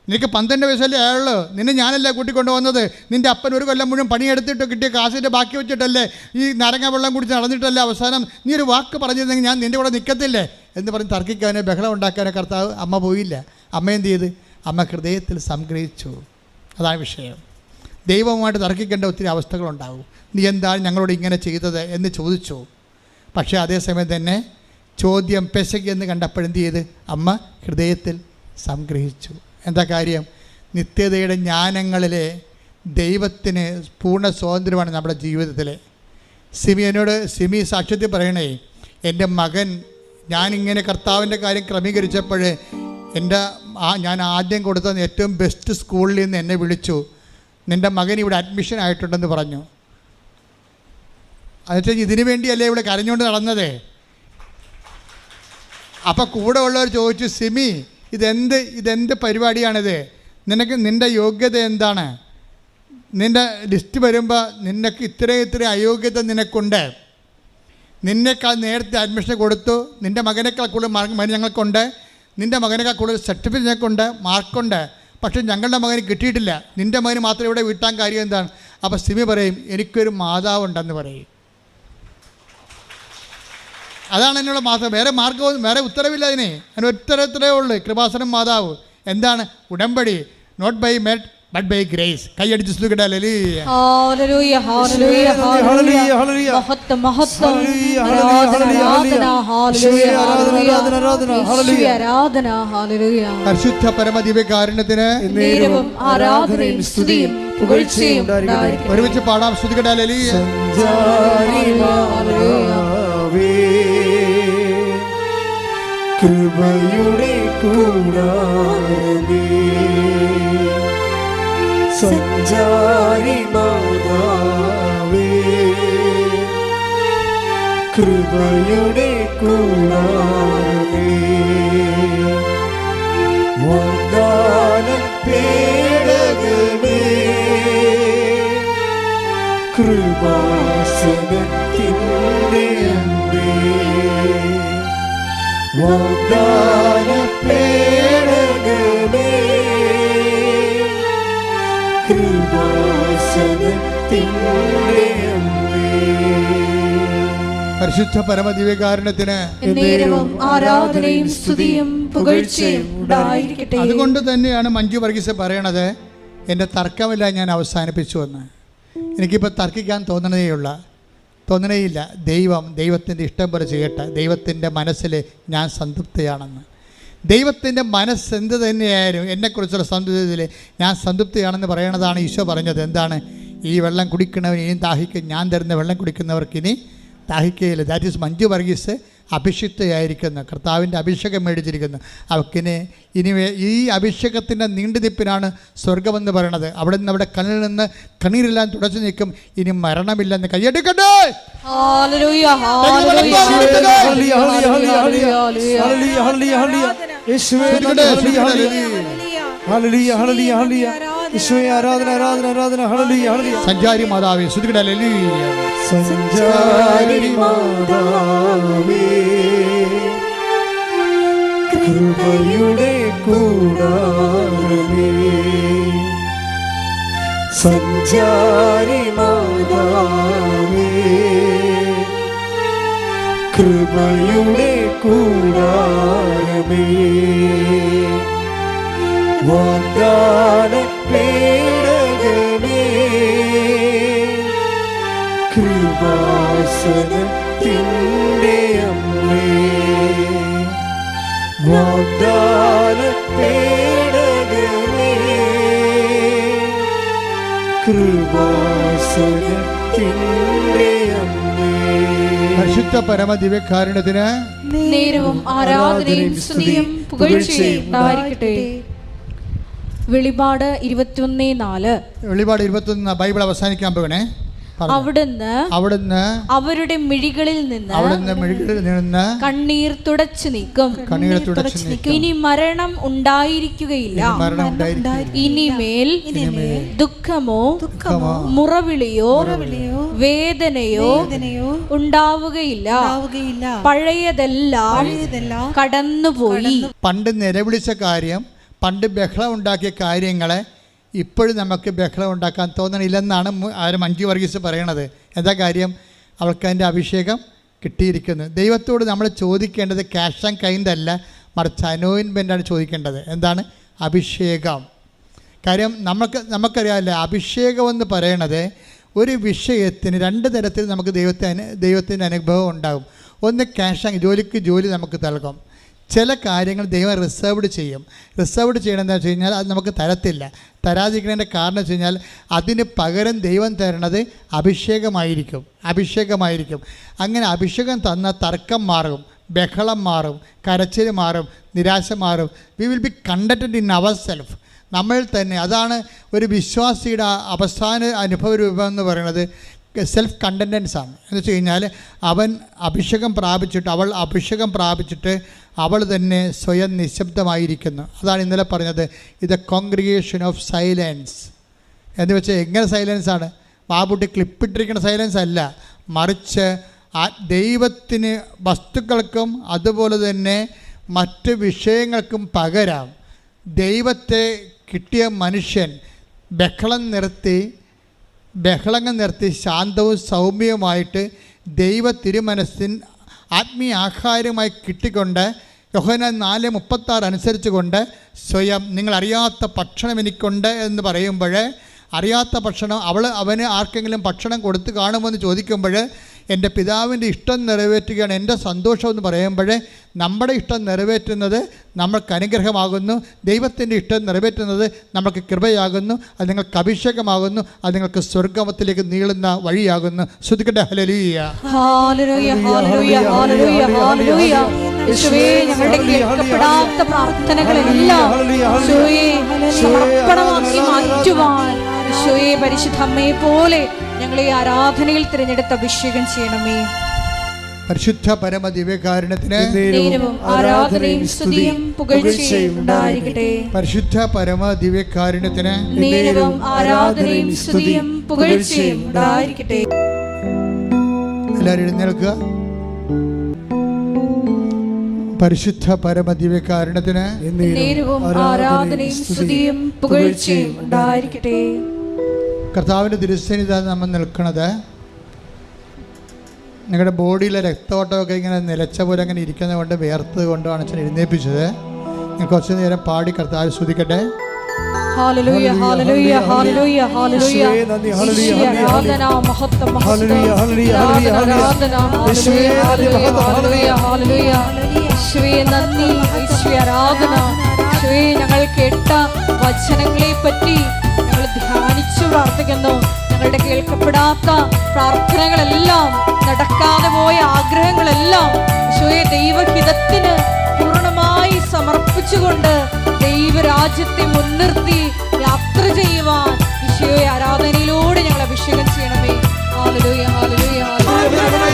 നിനക്ക് 12 വയസ്സല്ലേ ആയുള്ളൂ. നിന്നെ ഞാനല്ലേ കൂട്ടിക്കൊണ്ട് വന്നത്. നിൻ്റെ അപ്പൻ 1 കൊല്ലം മുഴുവൻ പണിയെടുത്തിട്ട് കിട്ടിയ കാശിൻ്റെ ബാക്കി വെച്ചിട്ടല്ലേ, ഈ നാരങ്ങ വെള്ളം കുടിച്ച് നടന്നിട്ടല്ലേ അവസാനം നീ ഒരു വാക്ക് പറഞ്ഞിരുന്നെങ്കിൽ ഞാൻ നിൻ്റെ കൂടെ നിൽക്കത്തില്ലേ എന്ന് പറഞ്ഞ് തർക്കിക്കാനോ ബഹളം ഉണ്ടാക്കാനോ അമ്മ പോയില്ല. അമ്മ എന്ത് ചെയ്ത്? അമ്മ ഹൃദയത്തിൽ സംഗ്രഹിച്ചു. അതാണ് വിഷയം. ദൈവവുമായിട്ട് തർക്കിക്കേണ്ട ഒത്തിരി അവസ്ഥകളുണ്ടാകും. നീ എന്താണ് ഞങ്ങളോട് ഇങ്ങനെ ചെയ്തത് എന്ന് ചോദിച്ചു. പക്ഷേ അതേസമയം തന്നെ ചോദ്യം പെശകെന്ന് കണ്ടപ്പോഴെന്ത് ചെയ്ത്? അമ്മ ഹൃദയത്തിൽ സംഗ്രഹിച്ചു. എന്താ കാര്യം? നിത്യതയുടെ ജ്ഞാനങ്ങളിലെ ദൈവത്തിന് പൂർണ്ണ സ്വാതന്ത്ര്യമാണ് നമ്മുടെ ജീവിതത്തിൽ. സിമി സാക്ഷ്യത്തിൽ പറയണേ, എൻ്റെ മകൻ ഞാനിങ്ങനെ കർത്താവിൻ്റെ കാര്യം ക്രമീകരിച്ചപ്പോൾ ഞാൻ ആദ്യം കൊടുത്ത ഏറ്റവും ബെസ്റ്റ് സ്കൂളിൽ നിന്ന് എന്നെ വിളിച്ചു. നിൻ്റെ മകൻ ഇവിടെ അഡ്മിഷൻ ആയിട്ടുണ്ടെന്ന് പറഞ്ഞു. എന്നുവെച്ചാൽ ഇതിനു വേണ്ടിയല്ലേ ഇവിടെ കരഞ്ഞുകൊണ്ട് നടന്നത്. അപ്പോൾ കൂടെ ഉള്ളവർ ചോദിച്ചു, സിമി ഇതെന്ത് പരിപാടിയാണിത്? നിൻ്റെ യോഗ്യത എന്താണ്? നിൻ്റെ ലിസ്റ്റ് വരുമ്പോൾ നിനക്ക് ഇത്രയും അയോഗ്യത നിനക്കുണ്ട്. നിന്നേക്കാൾ നേരത്തെ അഡ്മിഷൻ കൊടുത്തു. നിൻ്റെ മകനേക്കാൾ കൂടുതൽ ഞങ്ങൾക്കുണ്ട്. നിൻ്റെ മകനേക്കാൾ കൂടുതൽ സർട്ടിഫിക്കറ്റ് ഞങ്ങൾക്കുണ്ട്, മാർക്കുണ്ട്. പക്ഷേ ഞങ്ങളുടെ മകന് കിട്ടിയിട്ടില്ല. നിൻ്റെ മകന് മാത്രം ഇവിടെ വിട്ടാൻ കാര്യം എന്താണ്? അപ്പോൾ സിമി പറയും, എനിക്കൊരു മാതാവുണ്ടെന്ന് പറയും. അതാണ് എന്നുള്ള മാസം. വേറെ മാർഗവും വേറെ ഉത്തരവില്ല അതിന്. അതിന് ഉത്തരത്തിലേ ഉള്ളൂ, കൃപാസനം മാതാവ്. എന്താണ്? ഉടമ്പടി. Not by but by grace. കൈയടിച്ച് സ്തുതിക്കട്ടെ. ഹല്ലേലൂയ. Hallelujah hallelujah hallelujah. മഹത്വം മഹത്വം. ആരാധന ഹല്ലേലൂയ ഹല്ലേലൂയ. ആരാധന ഹല്ലേലൂയ. പരിശുദ്ധ പരമദിവ്യകാരുണ്യത്തിന് നേരവും ആരാധനയും സ്തുതിയും പുകഴ്ചയും ഉണ്ടായിരിക്കട്ടെ. ഒരുമിച്ച് പാടാം. സ്തുതിക്കട്ടെ. ഹല്ലേലൂയ. കൃപയുടെ കൂടാരമേ, സഞ്ചാരി മാതാവേ, കൃപയുടെ കൂടാരമേ, വാഗ്ദാന പേടകമേ, കൃപാസനത്തിൻ്റെ അമ്പേ, വാഗ്ദാന പേടകമേ, കൃപാസനത്തിൻ്റെ അമ്പേ. പരിശുദ്ധ പരമദിവ്യകാരുണ്യത്തിന് നേരവും ആരാധനയും സ്തുതിയും പുകഴ്ചയും ഉണ്ടായിരിക്കട്ടെ. അതുകൊണ്ട് തന്നെയാണ് മഞ്ജു വർഗീസ് പറയണത്, എൻ്റെ തർക്കമില്ല ഞാൻ അവസാനിപ്പിച്ചു എന്ന്. എനിക്കിപ്പോൾ തർക്കിക്കാൻ തോന്നണേയില്ല. ദൈവത്തിൻ്റെ ഇഷ്ടം പോലെ ചെയ്യട്ടെ. ദൈവത്തിൻ്റെ മനസ്സിൽ ഞാൻ സംതൃപ്തിയാണെന്ന്. ദൈവത്തിൻ്റെ മനസ്സ് എന്ത് തന്നെയായാലും എന്നെക്കുറിച്ചുള്ള സംതൃപ്തിയിൽ ഞാൻ സംതൃപ്തിയാണെന്ന് പറയണതാണ് ഈശോ പറഞ്ഞത്. എന്താണ്? ഈ വെള്ളം കുടിക്കുന്നവന് ഇനിയും ദാഹിക്കും, ഞാൻ തരുന്ന വെള്ളം കുടിക്കുന്നവർക്ക് ഇനി ദാഹിക്കുകയില്ല. ദാറ്റ് ഈസ് മഞ്ജു വർഗീസ് അഭിഷിക്തയായിരിക്കുന്നു, കർത്താവിൻ്റെ അഭിഷേകം മേടിച്ചിരിക്കുന്നു. അവക്കിന് ഇനി ഈ അഭിഷേകത്തിൻ്റെ നീണ്ടുനിപ്പിനാണ് സ്വർഗമെന്ന് പറയണത്. അവിടെ നിന്ന് അവിടെ കണ്ണിൽ നിന്ന് കണ്ണീരെല്ലാം തുടച്ചു നീക്കും. ഇനി മരണമില്ലെന്ന് കൈയ്യടിക്കട്ടെ. സഞ്ചാരി മാതാവേ സ്തുതിക്കട്ടെ. ഹല്ലേലൂയ. സഞ്ചാരി മാതാവേ, കൃപയുടെ കൂടാരമേ, സഞ്ചാരി മാതാവേ, കൃപയുടെ കൂടാരമേ, വാഗ്ദാന പേടകമേ, കൃപാസനത്തിൻ്റെ അമ്മേ, വാഗ്ദാന പേടകമേ, കൃപാസനത്തിൻ്റെ അമ്മേ. പരിശുദ്ധ പരമദിവ്യകാരുണ്യത്തിന് നേരവും ആരാധനയും സ്തുതിയും പുകഴ്ചയും ഉണ്ടായിരിക്കട്ടെ. വെളിപാട് 21:4. വെളിപാട് 21 ബൈബിൾ അവസാനിക്കാൻ പോകണേ. അവിടുന്ന് അവരുടെ മിഴികളിൽ നിന്ന് കണ്ണീർ തുടച്ചു നീക്കും. ഇനി മരണം ഉണ്ടായിരിക്കുകയില്ല. ഇനിമേൽ ദുഃഖമോ മുറവിളിയോ വേദനയോ ഉണ്ടാവുകയില്ല. പഴയതെല്ലാം കടന്നുപോയി. പണ്ട് നിലവിളിച്ച കാര്യം, പണ്ട് ബഹളം ഉണ്ടാക്കിയ കാര്യങ്ങളെ ഇപ്പോഴും നമുക്ക് ബഹളം ഉണ്ടാക്കാൻ തോന്നണില്ലെന്നാണ് മഞ്ജു വർഗീസ് പറയണത്. എന്താ കാര്യം? അവൾക്ക് അതിൻ്റെ അഭിഷേകം കിട്ടിയിരിക്കുന്നു. ദൈവത്തോട് നമ്മൾ ചോദിക്കേണ്ടത് ക്യാഷ് ആൻഡ് കൈൻഡ് അല്ല, മറിച്ച് അനോയിൻമെൻ്റാണ് ചോദിക്കേണ്ടത്. എന്താണ്? അഭിഷേകം. കാര്യം നമുക്കറിയാമല്ലോ, അഭിഷേകം എന്ന് പറയണത് ഒരു വിഷയത്തിന് രണ്ട് തരത്തിൽ നമുക്ക് ദൈവത്തിൻ്റെ അനുഭവം ഉണ്ടാകും. ഒന്ന് ക്യാഷ്, ജോലിക്ക് ജോലി നമുക്ക് നൽകും. ചില കാര്യങ്ങൾ ദൈവം റിസർവ്ഡ് ചെയ്യും. റിസർവ്ഡ് ചെയ്യണമെന്ന് വെച്ച് കഴിഞ്ഞാൽ അത് നമുക്ക് തരാതിരിക്കുന്നതിൻ്റെ കാരണം വെച്ച് കഴിഞ്ഞാൽ അതിന് പകരം ദൈവം തരണത് അഭിഷേകമായിരിക്കും. അങ്ങനെ അഭിഷേകം തന്ന തർക്കം മാറും, ബഹളം മാറും, കരച്ചിൽ മാറും, നിരാശ മാറും. We will be contented in our self. നമ്മൾ തന്നെ. അതാണ് ഒരു വിശ്വാസിയുടെ അവസാന അനുഭവ രൂപം എന്ന് പറയുന്നത്. സെൽഫ് കണ്ടൻറ്റൻസ് ആണ്. എന്ന് വെച്ച് കഴിഞ്ഞാൽ അവൾ അഭിഷേകം പ്രാപിച്ചിട്ട് അവൾ തന്നെ സ്വയം നിശബ്ദമായിരിക്കുന്നു. അതാണ് ഇന്നലെ പറഞ്ഞത്, ഇത് കോൺഗ്രിഗേഷൻ ഓഫ് സൈലൻസ് എന്ന് വെച്ചാൽ എങ്ങനെ സൈലൻസാണ്? ബാബുട്ടി ക്ലിപ്പിട്ടിരിക്കുന്ന സൈലൻസ് അല്ല, മറിച്ച് ദൈവത്തിന് വസ്തുക്കൾക്കും അതുപോലെ തന്നെ മറ്റ് വിഷയങ്ങൾക്കും പകരം ദൈവത്തെ കിട്ടിയ മനുഷ്യൻ ബഹളങ്ങൾ നിർത്തി ശാന്തവും സൗമ്യവുമായിട്ട് ദൈവ തിരുമനസ്സിൻ ആത്മീയ ആഹാരമായി കിട്ടിക്കൊണ്ട് യോഹന്നാൻ 4:36 അനുസരിച്ച് കൊണ്ട് സ്വയം നിങ്ങളറിയാത്ത ഭക്ഷണം എനിക്കുണ്ട് എന്ന് പറയുമ്പോൾ, അറിയാത്ത ഭക്ഷണം അവന് ആർക്കെങ്കിലും ഭക്ഷണം കൊടുത്ത് കാണുമെന്ന് ചോദിക്കുമ്പോൾ, എൻ്റെ പിതാവിൻ്റെ ഇഷ്ടം നിറവേറ്റുകയാണ് എൻ്റെ സന്തോഷം എന്ന് പറയുമ്പോൾ, നമ്മുടെ ഇഷ്ടം നിറവേറ്റുന്നത് നമ്മൾക്ക് അനുഗ്രഹമാകുന്നു, ദൈവത്തിൻ്റെ ഇഷ്ടം നിറവേറ്റുന്നത് നമ്മൾക്ക് കൃപയാകുന്നു, അത് നിങ്ങൾക്ക് അഭിഷേകമാകുന്നു, അത് നിങ്ങൾക്ക് സ്വർഗ്ഗത്തിലേക്ക് നീളുന്ന വഴിയാകുന്നു. ശ്രദ്ധിക്കട്ടെ. ഹല്ലേലൂയ, ഹല്ലേലൂയ, ഹല്ലേലൂയ, ഹല്ലേലൂയ, ഹല്ലേലൂയ. യേശുവേ, ഞങ്ങളുടെ കേൾക്കപ്പെടാത്ത പ്രാർത്ഥനകളെല്ലാം യേശുവേ സമർപ്പണമാക്കി മാറ്റുവാൻ യേശുവേ പരിശുദ്ധ അമ്മയെ പോലെ ഞങ്ങളെ ആരാധനയിൽ തിരഞ്ഞെടുത്ത് അഭിഷേകം ചെയ്യണമേ. പരിശുദ്ധ പരമ ദിവ്യകാരുണ്യത്തിന് ആരാധനയും സ്തുതിയും പുകഴ്ചയും ഉണ്ടായിരിക്കട്ടെ. പരിശുദ്ധ പരമ ദിവ്യകാരുണ്യത്തിന് ആരാധനയും സ്തുതിയും പുകഴ്ചയും ഉണ്ടായിരിക്കട്ടെ. എല്ലാവരും എഴുന്നേൽക്കുക. പരിശുദ്ധ പരമ ദിവ്യകാരുണ്യത്തിന് ആരാധനയും സ്തുതിയും പുകഴ്ചയും ഉണ്ടായിരിക്കട്ടെ. കർത്താവിൻ്റെ തിരുസന്നിധിയിൽ നമ്മൾ നിൽക്കുന്നത്, നിങ്ങളുടെ ബോഡിയിലെ രക്തോട്ടമൊക്കെ ഇങ്ങനെ നിലച്ച പോലെ അങ്ങനെ ഇരിക്കുന്നത് കൊണ്ട്, വേർത്തത് കൊണ്ടാണ് അച്ഛൻ എഴുന്നേൽപ്പിച്ചത്. നിങ്ങൾ കുറച്ചു നേരം പാടി കർത്താവിനെ സ്തുതിക്കട്ടെ. ഹല്ലേലൂയ, ഹല്ലേലൂയ, ഹല്ലേലൂയ, ഹല്ലേലൂയ. ആരാധന, മഹത്വം, ഹല്ലേലൂയ, ഹല്ലേലൂയ, ഹല്ലേലൂയ, യേശുവേ ഹല്ലേലൂയ, ഹല്ലേലൂയ. യേശുവേ നന്ദി, യേശുവേ ആരാധന. യേശുവേ, ഞങ്ങൾ കേട്ട വചനങ്ങളെ പറ്റി ഞങ്ങൾ ധ്യാനിച്ചു പ്രാർത്ഥിക്കുന്നു. ഞങ്ങളുടെ കേൾക്കപ്പെടാത്ത പ്രാർത്ഥനകളെല്ലാം, നടക്കാതെ പോയ ആഗ്രഹങ്ങളെല്ലാം യേശുവേ ദൈവഹിതത്തിന് പൂർണ്ണമായി സമർപ്പിച്ചുകൊണ്ട് ദൈവരാജ്യത്തെ മുൻനിർത്തി യാത്ര ചെയ്യുവാൻ യേശുവേ ആരാധനയിലൂടെ ഞങ്ങൾ അഭിഷേകം ചെയ്യണമേ. ഹല്ലേലൂയ, ഹല്ലേലൂയ, ഹല്ലേലൂയ.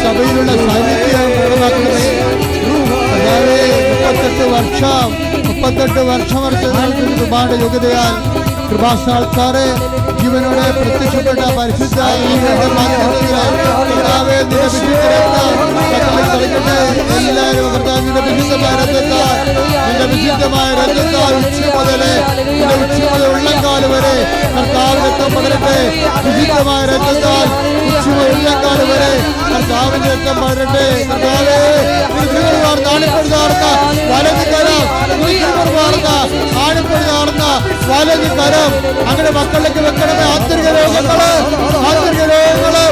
സഭയിലുള്ള സാന്നിധ്യം പ്രകടമാക്കണമേ. 38 വർഷം കൃപാന്റെ യോഗ്യതയാൽ കൃപാസാൽക്കാരെ ജീവനോടെ പ്രത്യക്ഷപ്പെട്ട പരിശുദ്ധ എല്ലാവരും കർത്താവിന്റെ വിശുദ്ധമായ രക്തത്താൽ, നിന്റെ വിശുദ്ധമായ രക്തത്താൽ ഉച്ച മുതലേ ഉള്ളംകാല് വരെ കർത്താവിന്റെ രക്തം പകരട്ടെ. വിശുദ്ധമായ രക്തത്താൽ ഉച്ച ഉള്ളംകാല് വരെ കർത്താവിന്റെ രക്തം പകരട്ടെ. കർത്താവേ, ആണിപ്പെടുതാർന്ന വലത് കരം, ആണിപ്പെടുതാർന്ന വലത് കരം അങ്ങനെ മക്കളിലേക്ക് വെക്കണമേ. ആന്തരിക രോഗങ്ങള്,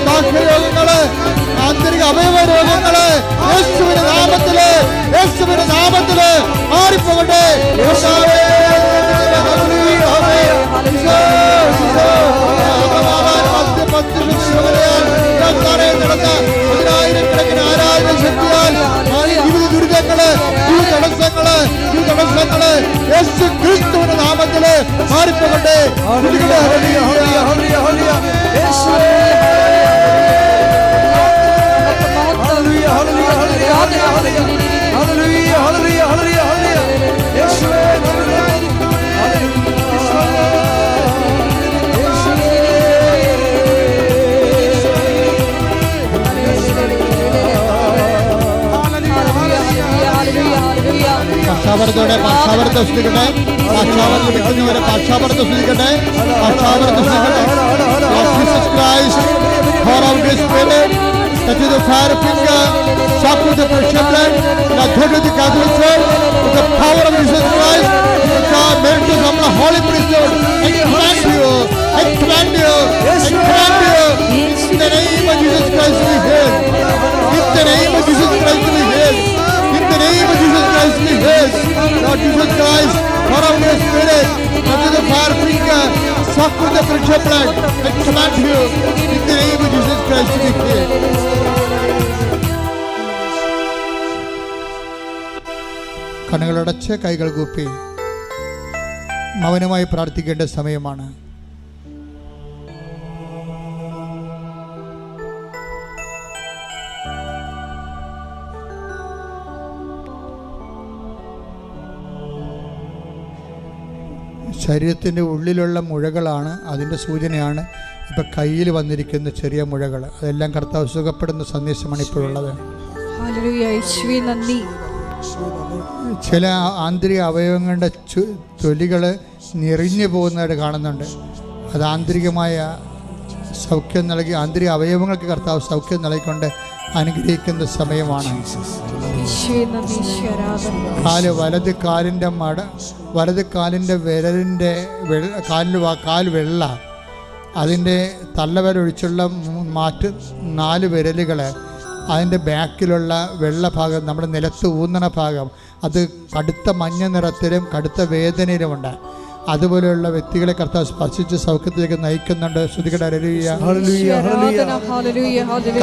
ബാഹ്യരോഗങ്ങള്, ആന്തരിക അവയവ രോഗങ്ങള് യേശുവിന്റെ നാമത്തില് മാറിപ്പോകട്ടെ. മാറിപ്പോകട്ടെ. ഹല്ലേലൂയ ഹല്ലേലൂയ ഹല്ലേലൂയ ഹല്ലേലൂയ യേശുവേ ഹല്ലേലൂയ ഹല്ലേലൂയ ഹല്ലേലൂയ ഹല്ലേലൂയ ഹല്ലേലൂയ ഹല്ലേലൂയ യേശുവേ പക്ഷാപരത്തോടെ പക്ഷാപരത്തെ സ്തുതിക്കട്ടെ. പക്ഷാപരത്ത് വെക്കുന്നവരെ പക്ഷാപരത്തെ സ്തുതിക്കട്ടെ. പക്ഷാപരത്തെ സ്തുതിക്കട്ടെ. Jesus Christ, pour out His Spirit, that is the fire finger, shock with the precious blood, and authority of the Catholic Church, with the power of Jesus Christ, with God, merit to come the Holy Priesthood. I command you, I command you, I command you, in the name of Jesus Christ to be healed. In the name of Jesus Christ to be healed. In the name of Jesus Christ be healed. Lord Jesus Christ, pour out your Spirit, that is the fire finger, shock with the precious blood, I command you, in the name of Jesus Christ to be healed. കണ്ണുകളടച്ച് കൈകൾ കൂപ്പി മൗനമായി പ്രാർത്ഥിക്കേണ്ട സമയമാണ്. ശരീരത്തിൻ്റെ ഉള്ളിലുള്ള മുഴകളാണ് അതിൻ്റെ സൂചനയാണ് ഇപ്പം കയ്യിൽ വന്നിരിക്കുന്ന ചെറിയ മുഴകൾ. അതെല്ലാം കർത്താവ് സുഖപ്പെടുന്ന സന്ദേശമാണ് ഇപ്പോഴുള്ളത്. ചില ആന്തരിക അവയവങ്ങളുടെ തൊലികൾ ഞെറിഞ്ഞു പോകുന്നതായിട്ട് കാണുന്നുണ്ട്. അത് ആന്തരികമായ സൗഖ്യം നൽകി ആന്തരിക അവയവങ്ങൾക്ക് കർത്താവ് സൗഖ്യം നൽകിക്കൊണ്ട് അനുഗ്രഹിക്കുന്ന സമയമാണ്. വലത് കാലിൻ്റെ വിരലിൻ്റെ കാൽ വെള്ള, അതിൻ്റെ തള്ളവിരലൊഴിച്ചുള്ള 4 വിരലുകൾ, അതിൻ്റെ ബാക്കിലുള്ള വെള്ള ഭാഗം, നമ്മുടെ നിലത്ത് ഊന്നണ ഭാഗം, അത് കടുത്ത മഞ്ഞ നിറത്തിലും കടുത്ത വേദനയിലുമുണ്ട്. അതുപോലെയുള്ള വ്യക്തികളെ കർത്താവ് സ്പർശിച്ച് സൗഖ്യത്തിലേക്ക് നയിക്കുന്നുണ്ട്. ശ്രുതികട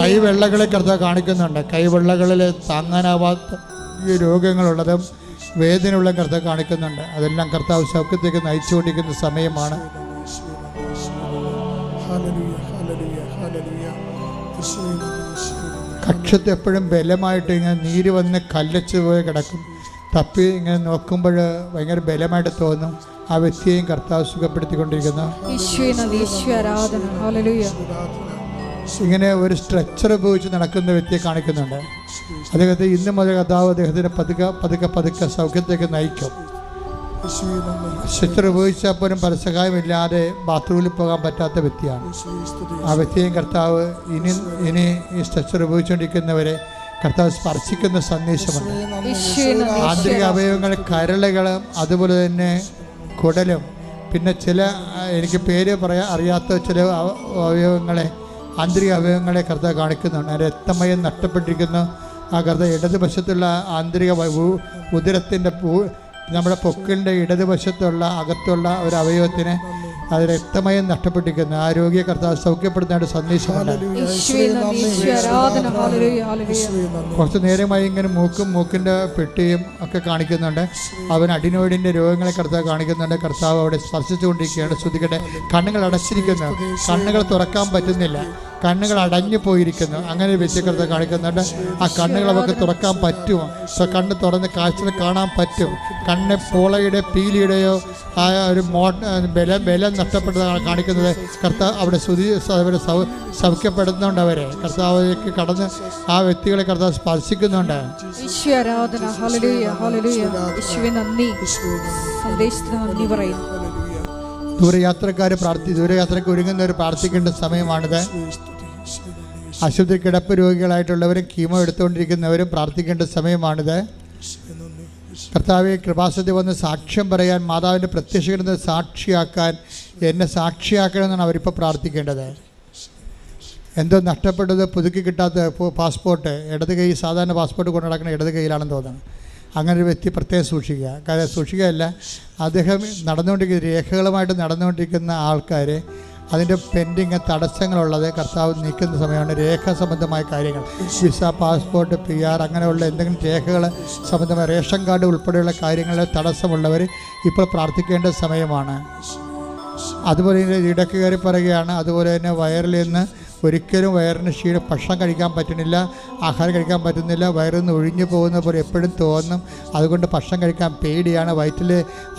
കൈവെള്ളകളെ കർത്താവ് കാണിക്കുന്നുണ്ട്. കൈവെള്ളകളിൽ താങ്ങാനാവാത്ത രോഗങ്ങളുള്ളതും വേദനയുള്ള കർത്താവ് കാണിക്കുന്നുണ്ട്. അതെല്ലാം കർത്താവ് സൗഖ്യത്തിലേക്ക് നയിച്ചുകൊണ്ടിരിക്കുന്ന സമയമാണ്. കക്ഷത്ത് എപ്പോഴും ബലമായിട്ട് ഇങ്ങനെ നീര് വന്ന് കല്ലച്ച് പോയി കിടക്കും. തപ്പി ഇങ്ങനെ നോക്കുമ്പോൾ ഭയങ്കര ബലമായിട്ട് തോന്നും. ആ വ്യക്തിയെയും കർത്താവ് സുഖപ്പെടുത്തിക്കൊണ്ടിരിക്കുന്നു. ഇങ്ങനെ ഒരു സ്ട്രെച്ചർ ഉപയോഗിച്ച് നടക്കുന്ന വ്യക്തിയെ കാണിക്കുന്നുണ്ട്. അദ്ദേഹത്തെ ഇന്ന് മുതൽ കർത്താവ് അദ്ദേഹത്തിന് പതുക്കെ സൗഖ്യത്തേക്ക് നയിക്കും. സ്ട്രെച്ചർ ഉപയോഗിച്ചാൽ പോലും പരസഹായമില്ലാതെ ബാത്റൂമിൽ പോകാൻ പറ്റാത്ത വ്യക്തിയാണ്. ആ വ്യക്തിയെയും കർത്താവ് ഇനി ഈ സ്ട്രെച്ചർ ഉപയോഗിച്ചുകൊണ്ടിരിക്കുന്നവരെ കർത്താവ് സ്പർശിക്കുന്ന സന്ദേശമുണ്ട്. ആന്തരിക അവയവങ്ങൾ, കരളുകളും അതുപോലെ തന്നെ കുടലും, പിന്നെ ചില എനിക്ക് പേര് അറിയാത്ത ചില അവയവങ്ങളെ, ആന്തരിക അവയവങ്ങളെ കർത്താവ് കാണിക്കുന്നുണ്ട്. രക്തമയം നഷ്ടപ്പെട്ടിരിക്കുന്നു. ആ കർത്താവ് ഇടതുവശത്തുള്ള ആന്തരിക ഉദരത്തിൻ്റെ നമ്മുടെ പൊക്കിളിൻ്റെ ഇടതുവശത്തുള്ള അകത്തുള്ള ഒരു അവയവത്തിന് അത് രക്തമയം നഷ്ടപ്പെട്ടിരിക്കുന്നു. ആ രോഗിയെ കർത്താവ് സൗഖ്യപ്പെടുത്താനായിട്ട് സന്ദേശമുണ്ട്. കുറച്ച് നേരമായി ഇങ്ങനെ മൂക്കിൻ്റെ പെട്ടിയും ഒക്കെ കാണിക്കുന്നുണ്ട്. അവൻ അഡിനോയിഡിൻ്റെ രോഗങ്ങളെ കർത്താവ് കാണിക്കുന്നുണ്ട്. കർത്താവ് അവിടെ സ്പർശിച്ചുകൊണ്ടിരിക്കുകയാണ്. ശ്രുതിക്കട്ടെ. കണ്ണുകൾ അടച്ചിരിക്കുന്നു, കണ്ണുകൾ തുറക്കാൻ പറ്റുന്നില്ല, കണ്ണുകൾ അടഞ്ഞു പോയിരിക്കുന്നു. അങ്ങനെ വ്യക്തി കർത്താവ് കാണിക്കുന്നുണ്ട്. ആ കണ്ണുകൾ അവർക്ക് തുറക്കാൻ പറ്റുമോ? കണ്ണ് തുറന്ന് കാഴ്ചകൾ കാണാൻ പറ്റും. കണ്ണ് പോളയുടെ പീലിയുടെയോ ആ ഒരു ബലം നഷ്ടപ്പെട്ടതാണ് കാണിക്കുന്നത്. കർത്താവ് അവിടെ അവരെ സൗഖ്യപ്പെടുന്നുണ്ട്. അവരെ കർത്താവിലേക്ക് കടന്ന് ആ വ്യക്തികളെ കർത്താവ് സ്പർശിക്കുന്നുണ്ട്. ദൂരയാത്രയ്ക്ക് ഒരുങ്ങുന്നവർ പ്രാർത്ഥിക്കേണ്ട സമയമാണിത്. ആശുപത്രി കിടപ്പ് രോഗികളായിട്ടുള്ളവരും കീമോ എടുത്തുകൊണ്ടിരിക്കുന്നവരും പ്രാർത്ഥിക്കേണ്ട സമയമാണിത്. കർത്താവെ, കൃപാസനത്തിൽ വന്ന് സാക്ഷ്യം പറയാൻ, മാതാവിൻ്റെ പ്രത്യക്ഷപ്പെടുന്ന സാക്ഷിയാക്കാൻ, എന്നെ സാക്ഷിയാക്കണമെന്നാണ് അവരിപ്പോൾ പ്രാർത്ഥിക്കേണ്ടത്. എന്തോ നഷ്ടപ്പെട്ടത്, പുതുക്കി കിട്ടാത്ത പാസ്പോർട്ട്, ഇടത് കൈ, സാധാരണ പാസ്പോർട്ട് കൊണ്ട് നടക്കുന്ന ഇടത് കൈയിലാണെന്ന് തോന്നുന്നു. അങ്ങനെ ഒരു വ്യക്തി പ്രത്യേകം സൂക്ഷിക്കുക. കാര്യം സൂക്ഷിക്കുകയല്ല, അദ്ദേഹം രേഖകളുമായിട്ട് നടന്നുകൊണ്ടിരിക്കുന്ന ആൾക്കാർ അതിൻ്റെ പെൻഡിങ് തടസ്സങ്ങളുള്ളത് കർത്താവ് നീക്കുന്ന സമയമാണ്. രേഖ സംബന്ധമായ കാര്യങ്ങൾ, വിസ, പാസ്പോർട്ട്, PR അങ്ങനെയുള്ള എന്തെങ്കിലും രേഖകൾ സംബന്ധമായ റേഷൻ കാർഡ് ഉൾപ്പെടെയുള്ള കാര്യങ്ങളിൽ തടസ്സമുള്ളവർ ഇപ്പോൾ പ്രാർത്ഥിക്കേണ്ട സമയമാണ്. അതുപോലെ ഇടയ്ക്ക് കയറി പറയുകയാണ്. അതുപോലെ തന്നെ വയറിൽ നിന്ന് ഒരിക്കലും വയറിന് ഭക്ഷണം കഴിക്കാൻ പറ്റുന്നില്ല, ആഹാരം കഴിക്കാൻ പറ്റുന്നില്ല, വയറിൽ നിന്ന് ഒഴിഞ്ഞു പോകുന്ന പോലെ എപ്പോഴും തോന്നും. അതുകൊണ്ട് ഭക്ഷണം കഴിക്കാൻ പേടിയാണ്, വയറ്റിൽ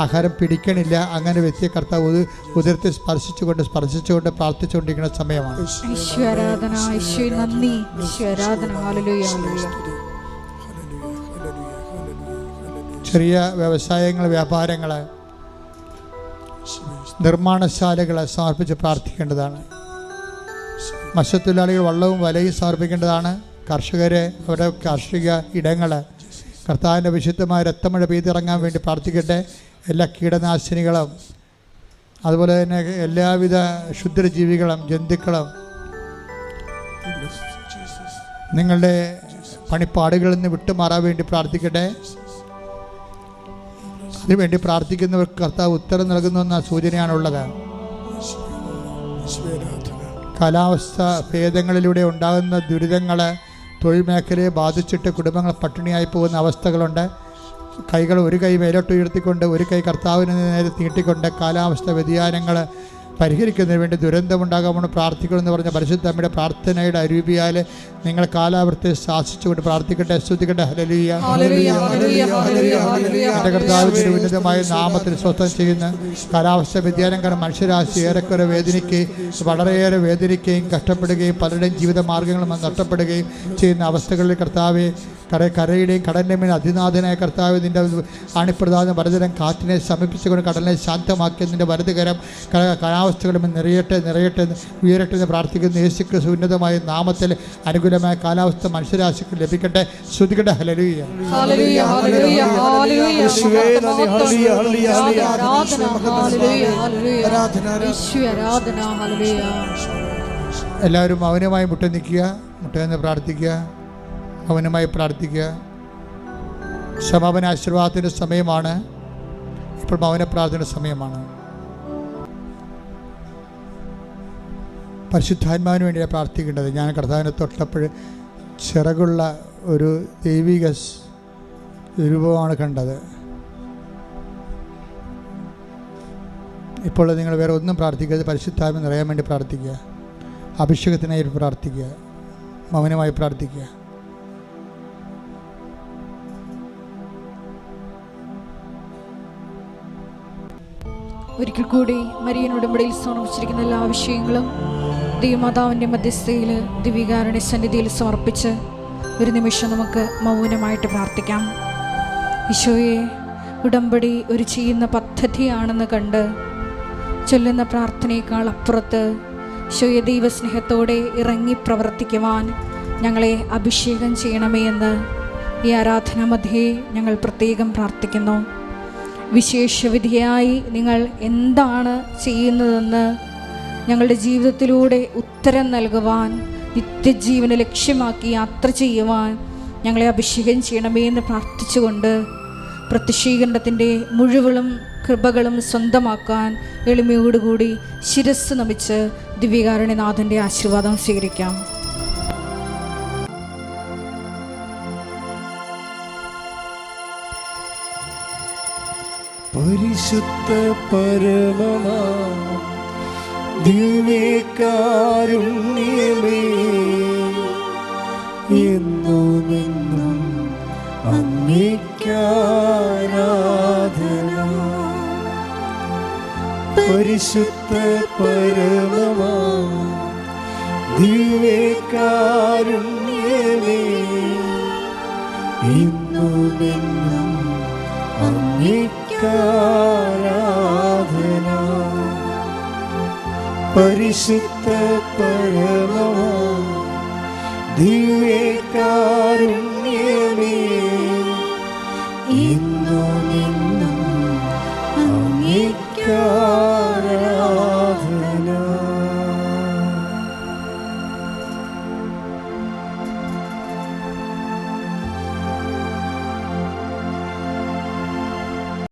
ആഹാരം പിടിക്കണില്ല. അങ്ങനെ വ്യക്തിയെ കർത്താവ് ഉദരത്തെ സ്പർശിച്ചുകൊണ്ട് പ്രാർത്ഥിച്ചുകൊണ്ടിരിക്കുന്ന സമയമാണ്. ചെറിയ വ്യവസായങ്ങൾ, വ്യാപാരങ്ങൾ, നിർമ്മാണശാലകളെ സമർപ്പിച്ച് പ്രാർത്ഥിക്കേണ്ടതാണ്. മത്സ്യത്തൊഴിലാളികൾ വള്ളവും വലയും സമർപ്പിക്കേണ്ടതാണ്. കർഷകരെ അവരുടെ കാർഷിക ഇടങ്ങൾ കർത്താവിൻ്റെ വിശുദ്ധമായ രക്തമഴ പെയ്തിറങ്ങാൻ വേണ്ടി പ്രാർത്ഥിക്കട്ടെ. എല്ലാ കീടനാശിനികളും അതുപോലെ തന്നെ എല്ലാവിധ ക്ഷുദ്രജീവികളും ജന്തുക്കളും നിങ്ങളുടെ പണിപ്പാടുകളിൽ നിന്ന് വിട്ടുമാറാൻ വേണ്ടി പ്രാർത്ഥിക്കട്ടെ. അതിനുവേണ്ടി പ്രാർത്ഥിക്കുന്നവർക്ക് കർത്താവ് ഉത്തരം നൽകുന്നുവെന്ന സൂചനയാണുള്ളത്. കാലാവസ്ഥ ഭേദങ്ങളിലൂടെ ഉണ്ടാകുന്ന ദുരിതങ്ങൾ തൊഴിൽ മേഖലയെ ബാധിച്ചിട്ട് കുടുംബങ്ങൾ പട്ടിണിയായി പോകുന്ന അവസ്ഥകളുണ്ട്. കൈകൾ ഒരു കൈ മേലോട്ട് ഉയർത്തിക്കൊണ്ട് ഒരു കൈ കർത്താവിന് നേരെ നീട്ടിക്കൊണ്ട് കാലാവസ്ഥ വ്യതിയാനങ്ങൾ പരിഹരിക്കുന്നതിന് വേണ്ടി ദുരന്തമുണ്ടാകാമെന്ന് പ്രാർത്ഥിക്കണമെന്ന് പറഞ്ഞ പരിശുദ്ധ അമ്മയുടെ പ്രാർത്ഥനയുടെ അരൂപിയാൽ നിങ്ങൾ കാലാവസ്ഥയെ ശാസിച്ചുകൊണ്ട് പ്രാർത്ഥിക്കട്ടെ, സ്തുതിക്കട്ടെ. ഹല്ലേലൂയ, എൻ്റെ കർത്താവിൻ്റെ ഉന്നതമായ നാമത്തിൽ സ്വസ്ഥം ചെയ്യുന്ന കാലാവസ്ഥ വ്യതിയാനം കാരണം മനുഷ്യരാശി ഏറെക്കുറെ വളരെയേറെ വേദനിക്കുകയും കഷ്ടപ്പെടുകയും പലരുടെയും ജീവിത മാർഗ്ഗങ്ങളും നഷ്ടപ്പെടുകയും ചെയ്യുന്ന അവസ്ഥകളിൽ കർത്താവെ കരയുടെയും കടലിൻ്റെ മേൽ അതിനാഥനായ കർത്താവ് നിൻ്റെ അണിപ്രധാന വരദരം കാറ്റിനെ സമീപിച്ചുകൊണ്ട് കടലിനെ ശാന്തമാക്കി നിൻ്റെ വലതുകരം കാലാവസ്ഥകളും നിറയട്ടെ ഉയരട്ടെ എന്ന് പ്രാർത്ഥിക്കുന്ന യേശുക്രിസ്തു ഉന്നതമായ നാമത്തിൽ അനുകൂലമായ കാലാവസ്ഥ മനുഷ്യരാശിക്ക് ലഭിക്കട്ടെ. ശ്രുതിക്കട്ടെ. ഹല്ലേലൂയ. എല്ലാവരും മൗനമായി മുട്ടെന്ന് പ്രാർത്ഥിക്കുക. മൗനമായി പ്രാർത്ഥിക്കുക. സമാപന ആശീർവാദത്തിൻ്റെ സമയമാണ്. ഇപ്പോൾ മൗന പ്രാർത്ഥന സമയമാണ്. പരിശുദ്ധാത്മാവിന് വേണ്ടിയാണ് പ്രാർത്ഥിക്കേണ്ടത്. ഞാൻ കർത്താവിനെ തൊട്ടപ്പോൾ ചിറകുള്ള ഒരു ദൈവിക രൂപമാണ് കണ്ടത്. ഇപ്പോൾ നിങ്ങൾ വേറെ ഒന്നും പ്രാർത്ഥിക്കരുത്. പരിശുദ്ധാത്മ നിറയാൻ വേണ്ടി പ്രാർത്ഥിക്കുക. അഭിഷേകത്തിനായി പ്രാർത്ഥിക്കുക. മൗനമായി പ്രാർത്ഥിക്കുക. ഒരിക്കൽ കൂടി മരിയൻ ഉടമ്പടിയിൽ സമർപ്പിച്ചിരിക്കുന്ന എല്ലാ വിഷയങ്ങളും ദൈവമാതാവിൻ്റെ മധ്യസ്ഥയിൽ ദിവ്യകാരുണ്യ സന്നിധിയിൽ സമർപ്പിച്ച് ഒരു നിമിഷം നമുക്ക് മൗനമായിട്ട് പ്രാർത്ഥിക്കാം. ഈശോയെ, ഉടമ്പടി ഒരു ചെയ്യുന്ന പദ്ധതിയാണെന്ന് കണ്ട് ചൊല്ലുന്ന പ്രാർത്ഥനയേക്കാൾ അപ്പുറത്ത് ഈശോയെ ദൈവസ്നേഹത്തോടെ ഇറങ്ങി പ്രവർത്തിക്കുവാൻ ഞങ്ങളെ അഭിഷേകം ചെയ്യണമേ എന്ന് ഈ ആരാധന മധ്യേ ഞങ്ങൾ പ്രത്യേകം പ്രാർത്ഥിക്കുന്നു. വിശേഷവിധിയായി നിങ്ങൾ എന്താണ് ചെയ്യുന്നതെന്ന് ഞങ്ങളുടെ ജീവിതത്തിലൂടെ ഉത്തരം നൽകുവാൻ, നിത്യജീവനെ ലക്ഷ്യമാക്കി യാത്ര ചെയ്യുവാൻ ഞങ്ങളെ അഭിഷേകം ചെയ്യണമേ എന്ന് പ്രാർത്ഥിച്ചുകൊണ്ട് പ്രത്യക്ഷീകരണത്തിൻ്റെ മുഴുവനും കൃപകളും സ്വന്തമാക്കാൻ എളിമയോടുകൂടി ശിരസ് നമിച്ച് ദിവ്യകാരുണ്യനാഥൻ്റെ ആശീർവാദം സ്വീകരിക്കാം. പരിശുദ്ധ പരമമാ ദിവ്യകാരുണ്യമേ, എന്നുമെന്നും അങ്ങേയ്ക്കാരാധന. പരിശുദ്ധ പരമമാ ദിവ്യകാരുണ്യമേ, എന്നുമെന്നും അങ്ങേയ്ക്കാരാധന. പരിശുദ്ധ പരമമാ ദിവ്യകാരുണ്യമേ, എന്നുമെന്നും അങ്ങേയ്ക്കാരാധന.